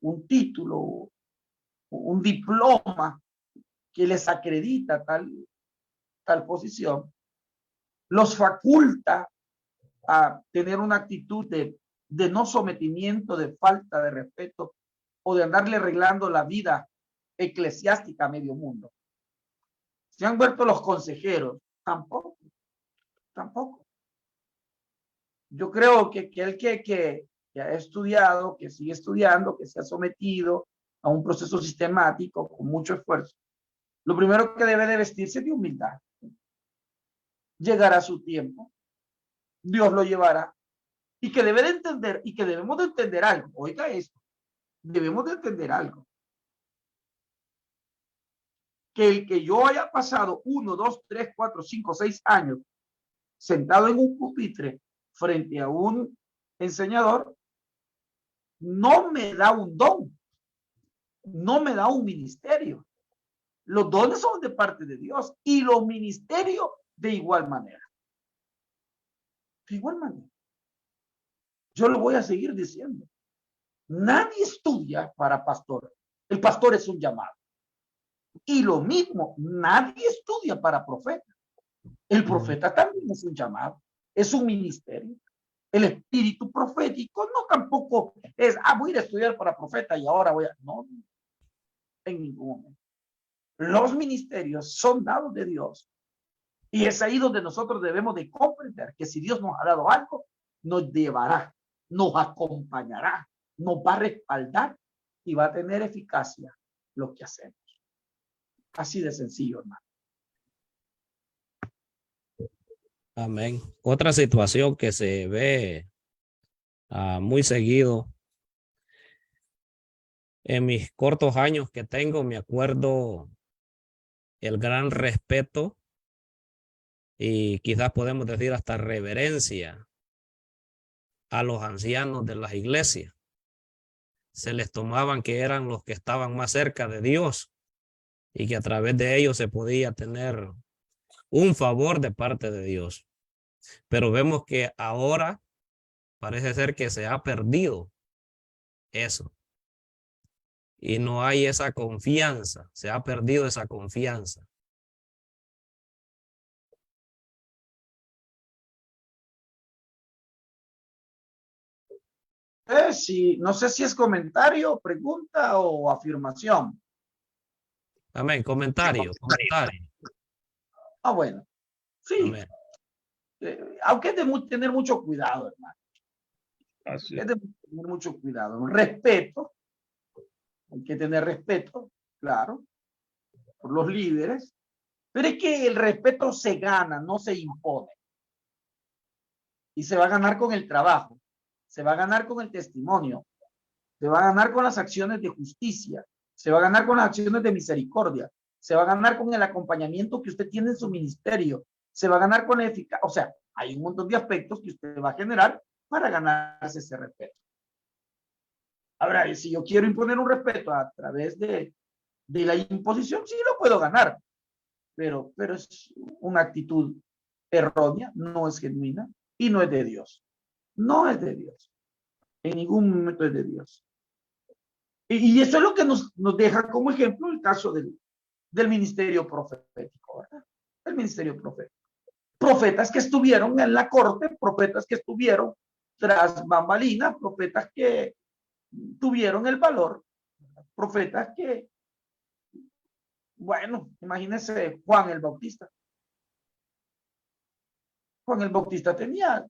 un título, un diploma que les acredita tal posición, los faculta a tener una actitud de no sometimiento, de falta de respeto o de andarle arreglando la vida eclesiástica a medio mundo. Se han vuelto los consejeros. Tampoco. Yo creo que el que ha estudiado, que sigue estudiando, que se ha sometido a un proceso sistemático con mucho esfuerzo, lo primero que debe de vestirse de humildad. Llegará su tiempo, Dios lo llevará, y que debe de entender, y que debemos de entender algo. Oiga esto, debemos de entender algo. Que el que yo haya pasado 1, 2, 3, 4, 5, 6 años sentado en un pupitre frente a un enseñador, no me da un don, no me da un ministerio. Los dones son de parte de Dios y los ministerios de igual manera. De igual manera. Yo lo voy a seguir diciendo. Nadie estudia para pastor. El pastor es un llamado. Y lo mismo, nadie estudia para profeta. El profeta también es un llamado, es un ministerio. El espíritu profético no tampoco es, voy a ir a estudiar para profeta y ahora voy a, no, en ningún momento. Los ministerios son dados de Dios y es ahí donde nosotros debemos de comprender que si Dios nos ha dado algo, nos llevará, nos acompañará, nos va a respaldar y va a tener eficacia lo que hacemos. Así de sencillo, hermano. Amén. Otra situación que se ve muy seguido en mis cortos años que tengo, me acuerdo el gran respeto y quizás podemos decir hasta reverencia a los ancianos de las iglesias. Se les tomaban que eran los que estaban más cerca de Dios y que a través de ellos se podía tener un favor de parte de Dios. Pero vemos que ahora parece ser que se ha perdido eso. Y no hay esa confianza, se ha perdido esa confianza. Sí, no sé si es comentario, pregunta o afirmación. Amén. Comentario, comentario. Bueno, sí, Amén. aunque es de tener mucho cuidado, hermano. Así Es es. de tener mucho cuidado. Respeto, hay que tener respeto, claro, por los líderes, pero es que el respeto se gana, no se impone. Y se va a ganar con el trabajo, se va a ganar con el testimonio, se va a ganar con las acciones de justicia, se va a ganar con las acciones de misericordia, se va a ganar con el acompañamiento que usted tiene en su ministerio, se va a ganar con la eficacia. O sea, hay un montón de aspectos que usted va a generar para ganarse ese respeto. Ahora, si yo quiero imponer un respeto a través de la imposición, sí lo puedo ganar, pero es una actitud errónea, no es genuina y no es de Dios. No es de Dios. En ningún momento es de Dios. Y eso es lo que nos deja como ejemplo el caso del ministerio profético, ¿verdad? El ministerio profético. Profetas que estuvieron en la corte, profetas que estuvieron tras bambalinas, profetas que tuvieron el valor, profetas que, bueno, imagínense Juan el Bautista. Juan el Bautista tenía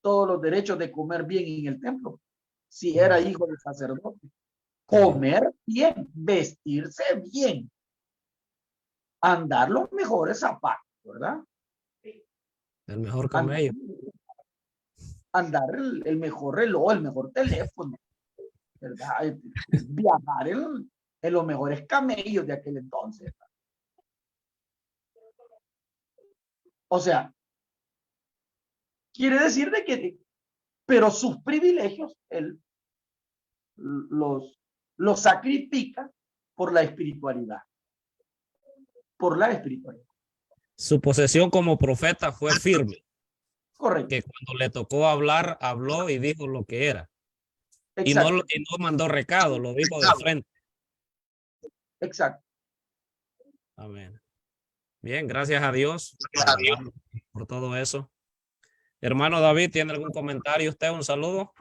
todos los derechos de comer bien en el templo, si era hijo del sacerdote. Comer bien, vestirse bien, andar los mejores zapatos, ¿verdad? El mejor Andar, camello. andar el mejor reloj, el mejor teléfono, ¿verdad? Viajar en los mejores camellos de aquel entonces. O sea, quiere decir de que, pero sus privilegios, él los sacrifica por la espiritualidad, por la espiritualidad. Su posesión como profeta fue firme, Correcto, que cuando le tocó hablar, habló y dijo lo que era. exacto, Y no mandó recado, lo dijo de frente. exacto. Amén. Bien, gracias a Dios por todo eso. Hermano David, ¿tiene algún comentario usted? Un saludo.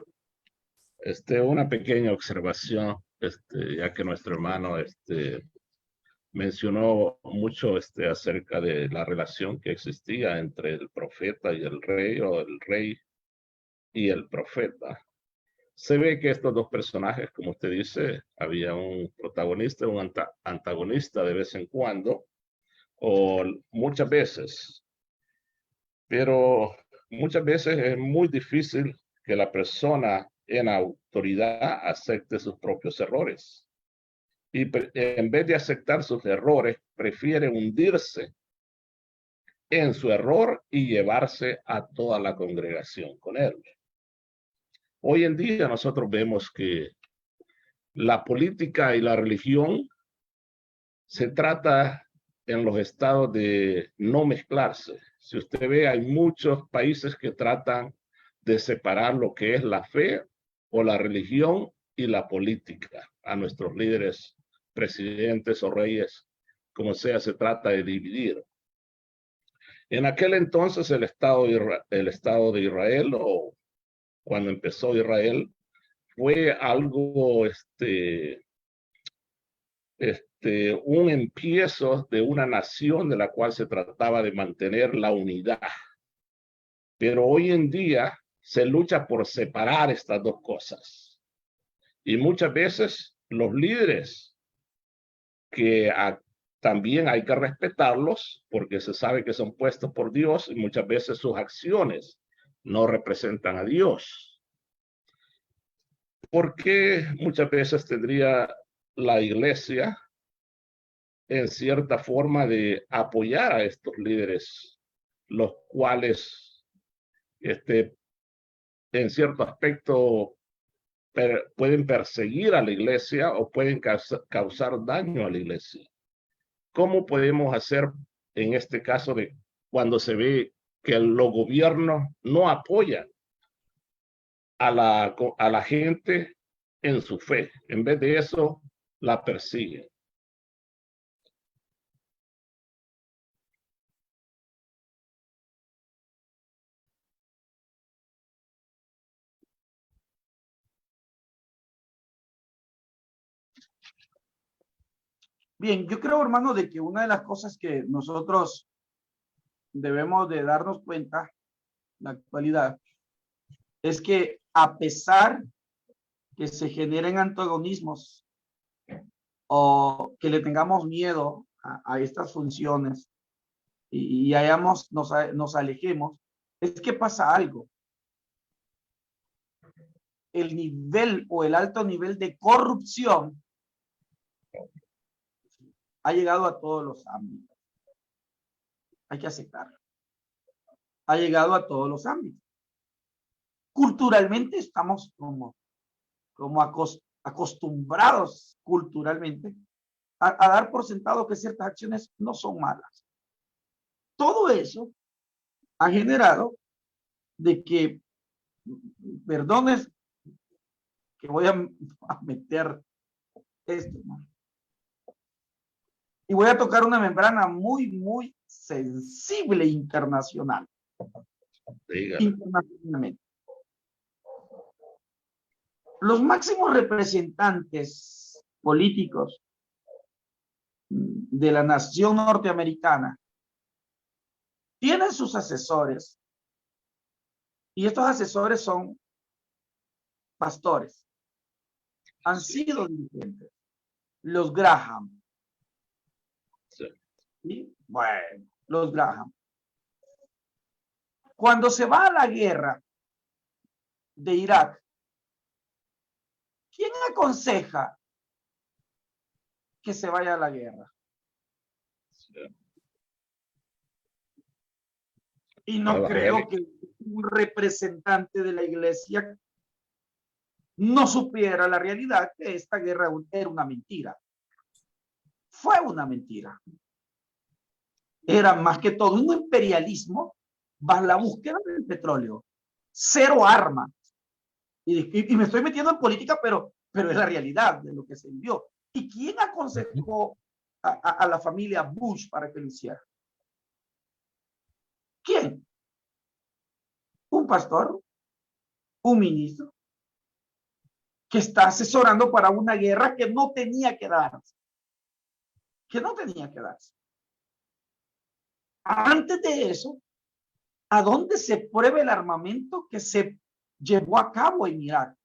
Una pequeña observación, ya que nuestro hermano, mencionó mucho, acerca de la relación que existía entre el profeta y el rey, o el rey y el profeta. Se ve que estos dos personajes, como usted dice, había un protagonista, un antagonista de vez en cuando, o muchas veces, pero muchas veces es muy difícil que la persona en autoridad acepte sus propios errores. Y en vez de aceptar sus errores, prefiere hundirse en su error y llevarse a toda la congregación con él. Hoy en día nosotros vemos que la política y la religión se trata en los estados de no mezclarse. Si usted ve, hay muchos países que tratan de separar lo que es la fe o la religión y la política. A nuestros líderes, presidentes o reyes, como sea, se trata de dividir. En aquel entonces el estado de Israel, o cuando empezó Israel, fue algo, un empiezo de una nación de la cual se trataba de mantener la unidad. Pero hoy en día se lucha por separar estas dos cosas. Y muchas veces los líderes, que también hay que respetarlos porque se sabe que son puestos por Dios, y muchas veces sus acciones no representan a Dios. ¿Por qué muchas veces tendría la iglesia en cierta forma de apoyar a estos líderes, los cuales en cierto aspecto pueden perseguir a la iglesia o pueden causar daño a la iglesia? ¿Cómo podemos hacer en este caso de cuando se ve que los gobiernos no apoyan a la gente en su fe? En vez de eso, la persiguen. Bien, yo creo, hermano, de que una de las cosas que nosotros debemos de darnos cuenta en la actualidad es que a pesar que se generen antagonismos o que le tengamos miedo a estas funciones y nos alejemos, es que pasa algo. El nivel o el alto nivel de corrupción ha llegado a todos los ámbitos. Hay que aceptarlo. Ha llegado a todos los ámbitos. Culturalmente estamos como acostumbrados culturalmente a dar por sentado que ciertas acciones no son malas. Todo eso ha generado de que, perdones, que voy a meter esto, ¿no? Y voy a tocar una membrana muy, muy sensible internacional. Internacionalmente. Los máximos representantes políticos de la nación norteamericana tienen sus asesores y estos asesores son pastores. Han sido dirigentes. Los Graham. ¿Sí? Bueno, los Graham. Cuando se va a la guerra de Irak, ¿quién aconseja que se vaya a la guerra? Y no creo que un representante de la iglesia no supiera la realidad que esta guerra era una mentira. Fue una mentira. Era más que todo un imperialismo bajo la búsqueda del petróleo. Cero armas. Y me estoy metiendo en política, pero es la realidad de lo que se vivió. ¿Y quién aconsejó a la familia Bush para que lo hiciera? ¿Quién? Un pastor, un ministro, que está asesorando para una guerra que no tenía que darse. Que no tenía que darse. Antes de eso, ¿a dónde se prueba el armamento que se llevó a cabo en Irak?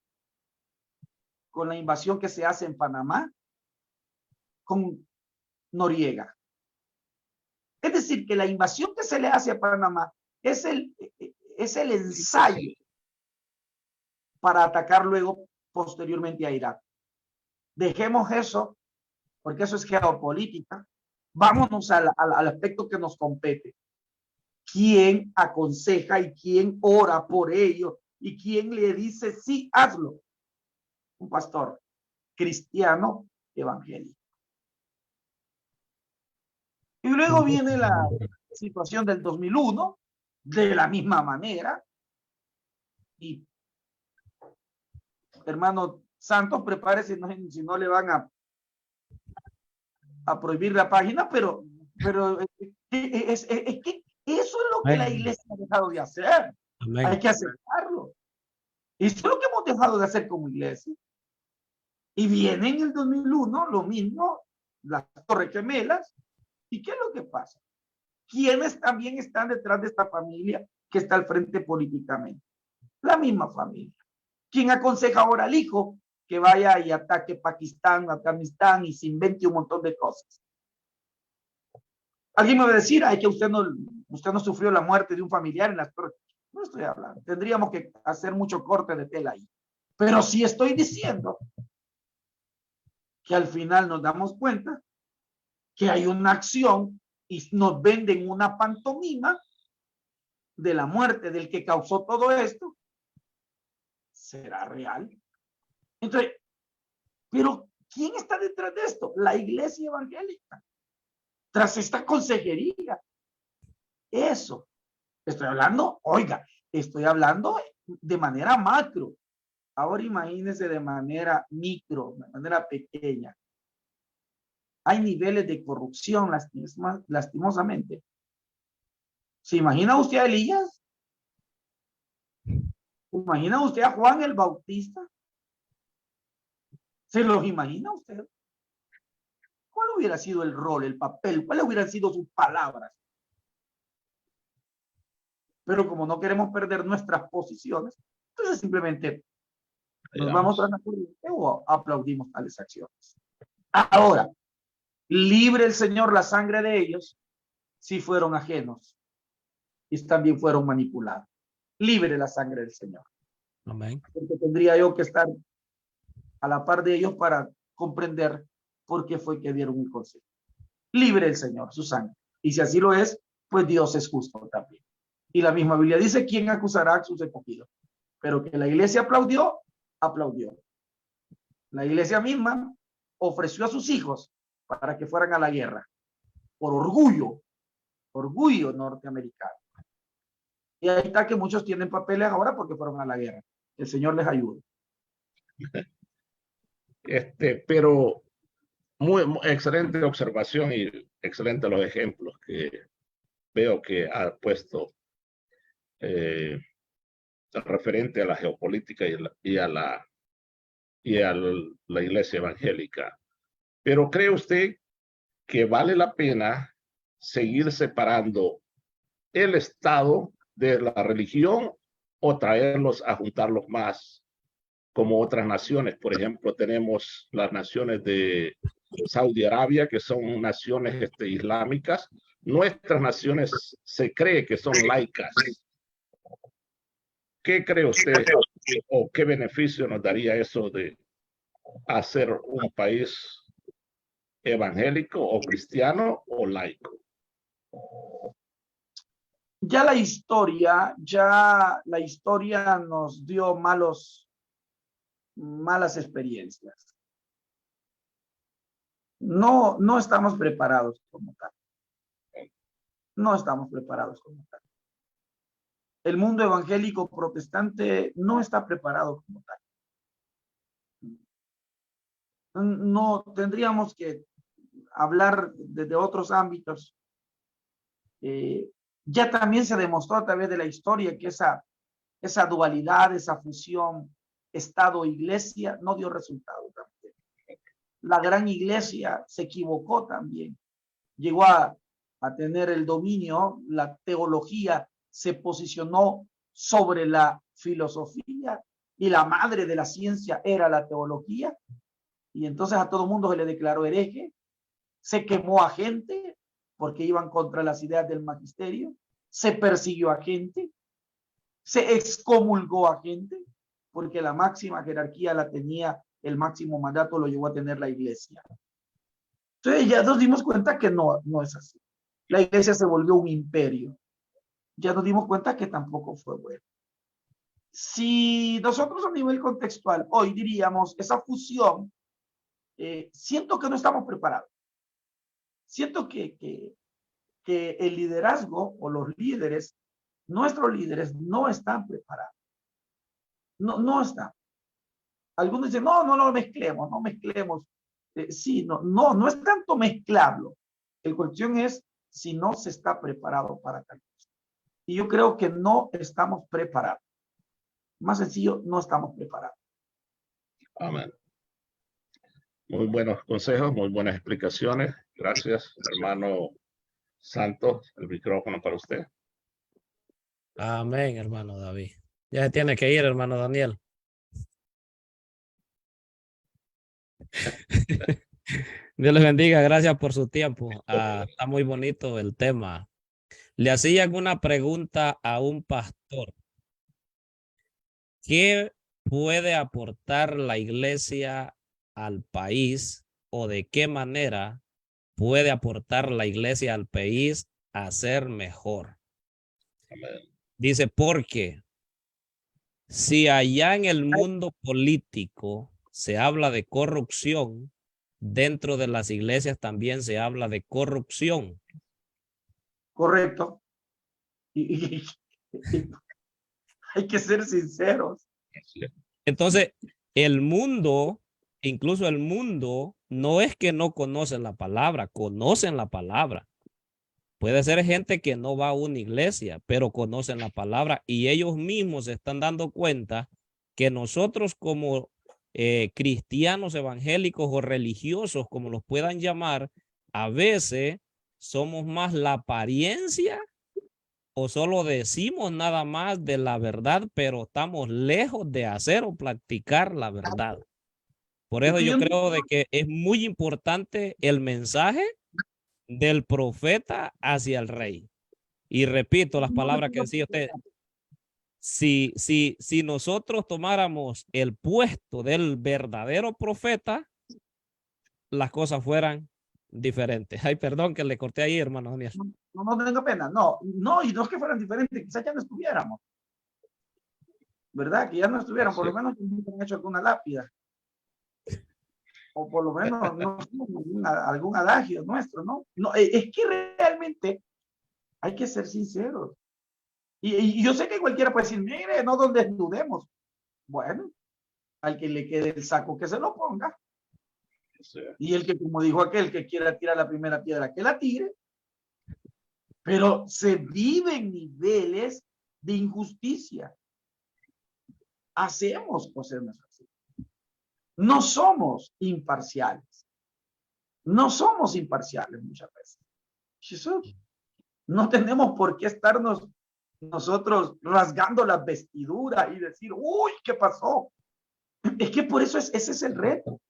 Con la invasión que se hace en Panamá, con Noriega. Es decir, que la invasión que se le hace a Panamá es el ensayo para atacar luego posteriormente a Irak. Dejemos eso, porque eso es geopolítica. Vámonos al aspecto que nos compete. ¿Quién aconseja y quién ora por ello? ¿Y quién le dice, sí, hazlo? Un pastor cristiano evangélico. Y luego viene la situación del 2001, de la misma manera. Y, hermano Santos, prepárese si no le van a prohibir la página, pero es que eso es lo que la iglesia ha dejado de hacer. Amén. Hay que aceptarlo. Eso es lo que hemos dejado de hacer como iglesia. Y viene en el 2001 lo mismo, las Torres Gemelas. ¿Y qué es lo que pasa? ¿Quiénes también están detrás de esta familia que está al frente políticamente? La misma familia. ¿Quién aconseja ahora al hijo que vaya y ataque Pakistán, Afganistán y se invente un montón de cosas? Alguien me va a decir, ay, que usted no sufrió la muerte de un familiar en las Torres. No estoy hablando. Tendríamos que hacer mucho corte de tela ahí. Pero sí estoy diciendo que al final nos damos cuenta que hay una acción y nos venden una pantomima de la muerte del que causó todo esto. ¿Será real? Entonces, pero ¿quién está detrás de esto? La iglesia evangélica. Tras esta consejería. Eso. Estoy hablando, oiga, estoy hablando de manera macro. Ahora imagínense de manera micro, de manera pequeña. Hay niveles de corrupción lastimosamente. ¿Se imagina usted a Elías? ¿Se imagina usted a Juan el Bautista? ¿Se los imagina usted? ¿cuál hubiera sido el rol, el papel? ¿Cuáles hubieran sido sus palabras? Pero como no queremos perder nuestras posiciones, entonces simplemente nos vamos tras la corriente o aplaudimos tales acciones. Ahora, libre el Señor la sangre de ellos si fueron ajenos y también fueron manipulados. Libre la sangre del Señor. Amén. Porque tendría yo que estar a la par de ellos para comprender por qué fue que dieron el consejo. Libre el Señor su sangre. Y si así lo es, pues Dios es justo también. Y la misma Biblia dice, ¿quién acusará a sus escogidos? Pero que la iglesia aplaudió, aplaudió. La iglesia misma ofreció a sus hijos para que fueran a la guerra. Por orgullo norteamericano. Y ahí está que muchos tienen papeles ahora porque fueron a la guerra. El Señor les ayude. Pero muy excelente observación y excelente los ejemplos que veo que ha puesto referente a la geopolítica y a la iglesia evangélica. Pero ¿cree usted que vale la pena seguir separando el Estado de la religión o traerlos a juntarlos más como otras naciones? Por ejemplo, tenemos las naciones de Saudi Arabia, que son naciones islámicas. Nuestras naciones se cree que son laicas. ¿Qué cree usted o qué beneficio nos daría eso de hacer un país evangélico o cristiano o laico? Ya la historia nos dio malas experiencias. No estamos preparados como tal. No estamos preparados como tal. El mundo evangélico protestante no está preparado como tal. No tendríamos que hablar desde otros ámbitos. Ya también se demostró a través de la historia que esa dualidad, esa fusión Estado-Iglesia no dio resultado también. La gran iglesia se equivocó también. Llegó a tener el dominio, la teología se posicionó sobre la filosofía y la madre de la ciencia era la teología. Y entonces a todo mundo se le declaró hereje, se quemó a gente porque iban contra las ideas del magisterio, se persiguió a gente, se excomulgó a gente, porque la máxima jerarquía la tenía, el máximo mandato lo llevó a tener la iglesia. Entonces ya nos dimos cuenta que no es así. La iglesia se volvió un imperio. Ya nos dimos cuenta que tampoco fue bueno. Si nosotros a nivel contextual hoy diríamos esa fusión, siento que no estamos preparados. Siento que el liderazgo o los líderes, nuestros líderes no están preparados. No están. Algunos dicen, no lo mezclemos, no mezclemos. Sí, no es tanto mezclarlo. La cuestión es si no se está preparado para tal cosa. Y yo creo que no estamos preparados. Más sencillo, no estamos preparados. Amén. Muy buenos consejos, muy buenas explicaciones. Gracias, hermano Santos. El micrófono para usted. Amén, hermano David. Ya se tiene que ir, hermano Daniel. Dios les bendiga, gracias por su tiempo. Está muy bonito el tema. Le hacían una pregunta a un pastor. ¿Qué puede aportar la iglesia al país o de qué manera puede aportar la iglesia al país a ser mejor? Amén. Dice, porque si allá en el mundo político se habla de corrupción, dentro de las iglesias también se habla de corrupción. Correcto. Y hay que ser sinceros. Entonces, el mundo, incluso el mundo, no es que no conocen la palabra, conocen la palabra. Puede ser gente que no va a una iglesia, pero conocen la palabra y ellos mismos se están dando cuenta que nosotros como cristianos evangélicos o religiosos, como los puedan llamar, a veces somos más la apariencia o solo decimos nada más de la verdad, pero estamos lejos de hacer o practicar la verdad. Por eso yo creo de que es muy importante el mensaje del profeta hacia el rey. Y repito las palabras que decía usted. Si nosotros tomáramos el puesto del verdadero profeta, las cosas fueran diferentes. Ay, perdón que le corté ahí, hermano Daniel. No tengo pena. No, y no es que fueran diferentes, quizás ya no estuviéramos. ¿Verdad? Que ya no estuvieran, por lo menos han hecho alguna lápida. O por lo menos no, algún adagio nuestro, ¿no? No, es que realmente hay que ser sinceros. Y yo sé que cualquiera puede decir, mire, no donde dudemos. Bueno, al que le quede el saco que se lo ponga. Sí. Y el que, como dijo aquel, que quiera tirar la primera piedra, que la tire. Pero se viven niveles de injusticia. Hacemos cosas así. No somos imparciales. No somos imparciales muchas veces. Jesús. No tenemos por qué estarnos nosotros rasgando las vestiduras y decir, uy, ¿qué pasó? Es que por eso ese es el reto.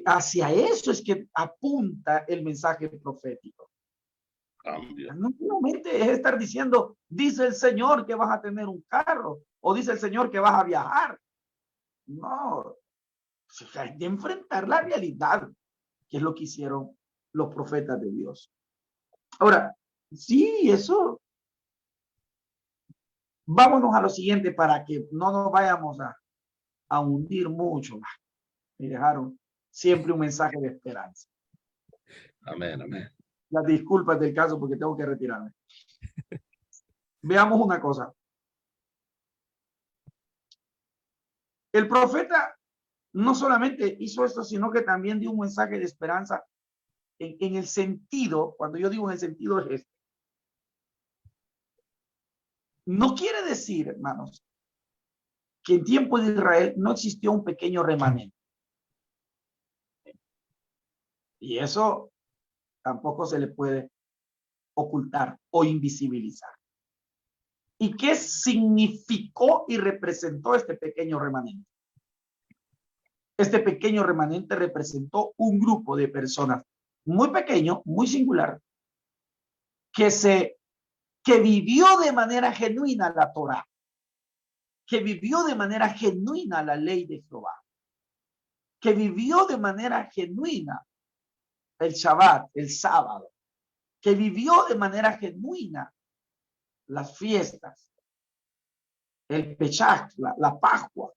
Hacia eso es que apunta el mensaje profético. No solamente es estar diciendo, dice el Señor que vas a tener un carro, o dice el Señor que vas a viajar. No, hay que enfrentar la realidad, que es lo que hicieron los profetas de Dios. Ahora, sí, eso. Vámonos a lo siguiente para que no nos vayamos a hundir mucho. Me dejaron siempre un mensaje de esperanza. Amén, amén. Las disculpas del caso porque tengo que retirarme. Veamos una cosa. El profeta no solamente hizo esto, sino que también dio un mensaje de esperanza en el sentido, cuando yo digo en el sentido es este. No quiere decir, hermanos, que en tiempo de Israel no existió un pequeño remanente. Y eso tampoco se le puede ocultar o invisibilizar. ¿Y qué significó y representó este pequeño remanente? Este pequeño remanente representó un grupo de personas muy pequeño, muy singular, que vivió de manera genuina la Torá, que vivió de manera genuina la ley de Jehová, que vivió de manera genuina el Shabbat, el sábado, que vivió de manera genuina las fiestas, el Pesach, la Pascua.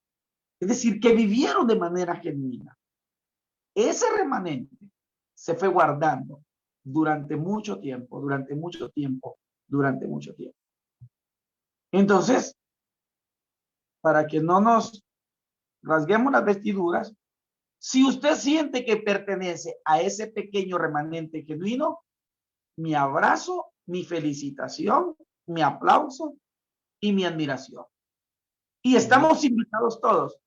Es decir, que vivieron de manera genuina. Ese remanente se fue guardando durante mucho tiempo, durante mucho tiempo, durante mucho tiempo. Entonces, para que no nos rasguemos las vestiduras, si usted siente que pertenece a ese pequeño remanente genuino, mi abrazo, mi felicitación, mi aplauso y mi admiración. Y estamos invitados todos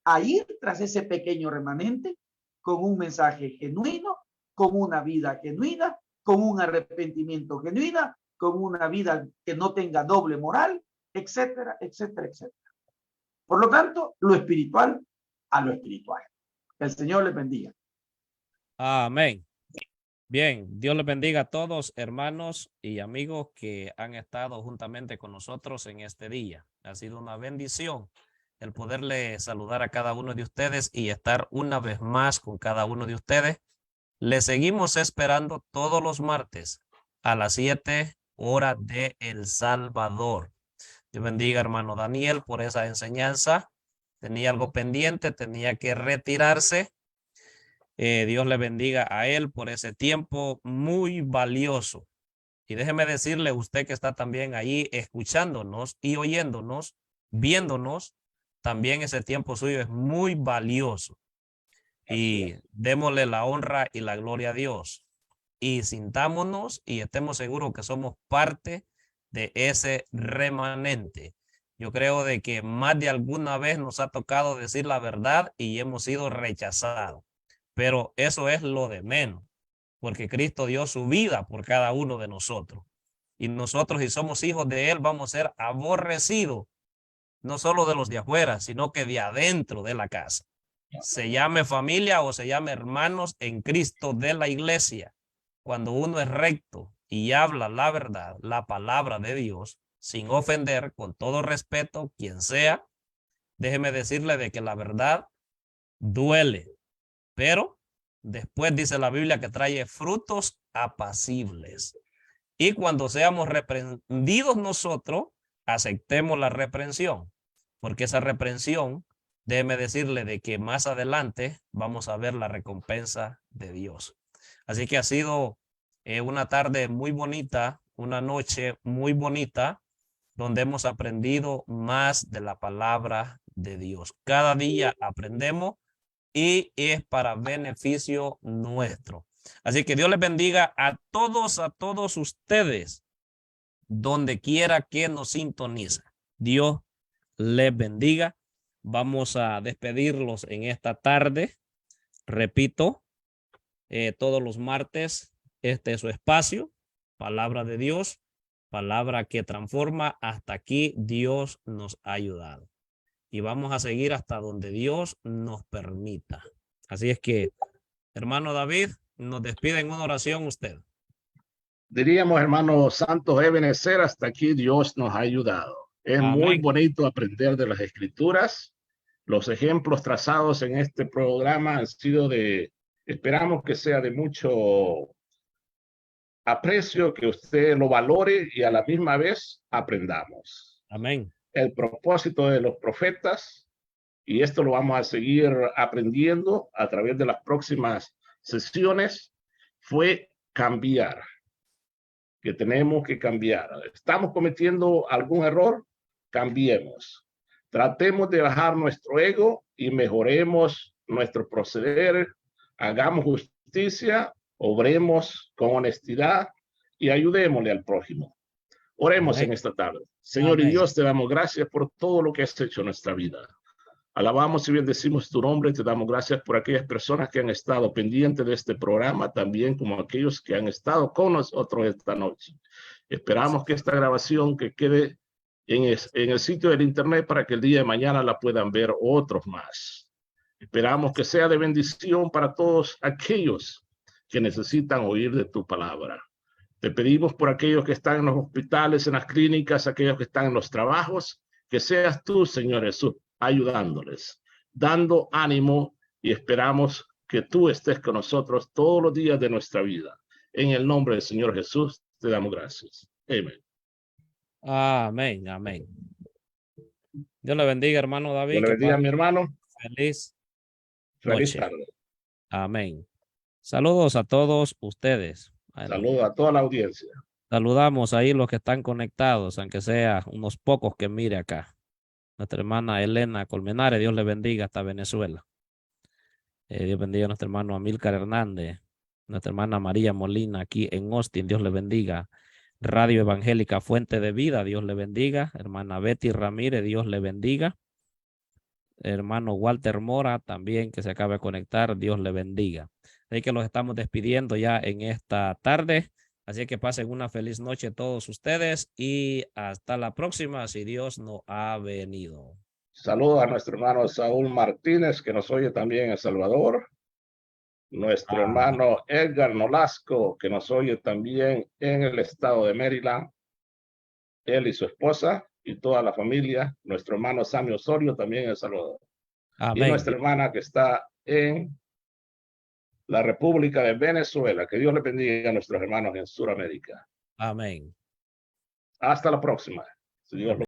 a ir tras ese pequeño remanente con un mensaje genuino, con una vida genuina, con un arrepentimiento genuino, con una vida que no tenga doble moral, etcétera, etcétera, etcétera. Por lo tanto, lo espiritual a lo espiritual. Que el Señor les bendiga. Amén. Bien, Dios les bendiga a todos, hermanos y amigos que han estado juntamente con nosotros en este día. Ha sido una bendición el poderle saludar a cada uno de ustedes y estar una vez más con cada uno de ustedes. Les seguimos esperando todos los martes a las 7 horas de El Salvador. Dios bendiga, hermano Daniel, por esa enseñanza. Tenía algo pendiente, tenía que retirarse. Dios le bendiga a él por ese tiempo muy valioso. Y déjeme decirle, usted que está también ahí escuchándonos y oyéndonos, viéndonos, también ese tiempo suyo es muy valioso. Y démosle la honra y la gloria a Dios. Y sintámonos y estemos seguros que somos parte de ese remanente. Yo creo de que más de alguna vez nos ha tocado decir la verdad y hemos sido rechazados. Pero eso es lo de menos, porque Cristo dio su vida por cada uno de nosotros. Y nosotros, si somos hijos de Él, vamos a ser aborrecidos, no solo de los de afuera, sino que de adentro de la casa. Se llame familia o se llame hermanos en Cristo de la iglesia. Cuando uno es recto y habla la verdad, la palabra de Dios, sin ofender, con todo respeto, quien sea, déjeme decirle de que la verdad duele, pero después dice la Biblia que trae frutos apacibles. Y cuando seamos reprendidos nosotros, aceptemos la reprensión, porque esa reprensión, déjeme decirle de que más adelante vamos a ver la recompensa de Dios. Así que ha sido una tarde muy bonita, una noche muy bonita, donde hemos aprendido más de la palabra de Dios. Cada día aprendemos y es para beneficio nuestro. Así que Dios les bendiga a todos ustedes, donde quiera que nos sintoniza. Dios les bendiga. Vamos a despedirlos en esta tarde. Repito, todos los martes, este es su espacio, palabra de Dios, palabra que transforma. Hasta aquí Dios nos ha ayudado. Y vamos a seguir hasta donde Dios nos permita. Así es que, hermano David, nos despide en una oración usted. Diríamos, hermano Santos Ebenezer, hasta aquí Dios nos ha ayudado. Es Amén. muy bonito aprender de las Escrituras. Los ejemplos trazados en este programa han sido esperamos que sea de mucho aprecio, que usted lo valore y a la misma vez aprendamos. Amén. El propósito de los profetas, y esto lo vamos a seguir aprendiendo a través de las próximas sesiones, fue cambiar. Que tenemos que cambiar. ¿Estamos cometiendo algún error? Cambiemos. Tratemos de bajar nuestro ego y mejoremos nuestro proceder. Hagamos justicia, obremos con honestidad y ayudémosle al prójimo. Oremos en esta tarde. Señor y Dios, te damos gracias por todo lo que has hecho en nuestra vida. Alabamos y bendecimos tu nombre. Te damos gracias por aquellas personas que han estado pendientes de este programa, también como aquellos que han estado con nosotros esta noche. Esperamos que esta grabación que quede en el sitio del internet para que el día de mañana la puedan ver otros más. Esperamos que sea de bendición para todos aquellos que necesitan oír de tu palabra. Te pedimos por aquellos que están en los hospitales, en las clínicas, aquellos que están en los trabajos, que seas tú, Señor Jesús, ayudándoles, dando ánimo, y esperamos que tú estés con nosotros todos los días de nuestra vida. En el nombre del Señor Jesús te damos gracias. Amén. Amén, amén. Dios le bendiga, hermano David. Dios le bendiga, mi hermano. Feliz noche. Tarde. Amén. Saludos a todos ustedes. Saludos a toda la audiencia. Saludamos ahí los que están conectados, aunque sea unos pocos que mire acá. Nuestra hermana Elena Colmenares, Dios le bendiga hasta Venezuela. Dios bendiga a nuestro hermano Amílcar Hernández, nuestra hermana María Molina aquí en Austin, Dios le bendiga. Radio Evangélica Fuente de Vida, Dios le bendiga. Hermana Betty Ramírez, Dios le bendiga. Hermano Walter Mora también que se acaba de conectar, Dios le bendiga. Así que los estamos despidiendo ya en esta tarde. Así que pasen una feliz noche todos ustedes y hasta la próxima si Dios no ha venido. Saludos a nuestro hermano Saúl Martínez, que nos oye también en El Salvador. Nuestro hermano Edgar Nolasco, que nos oye también en el estado de Maryland. Él y su esposa y toda la familia. Nuestro hermano Sammy Osorio también en El Salvador. Amén. Y nuestra hermana que está en la República de Venezuela. Que Dios le bendiga a nuestros hermanos en Sudamérica. Amén. Hasta la próxima. Si Dios lo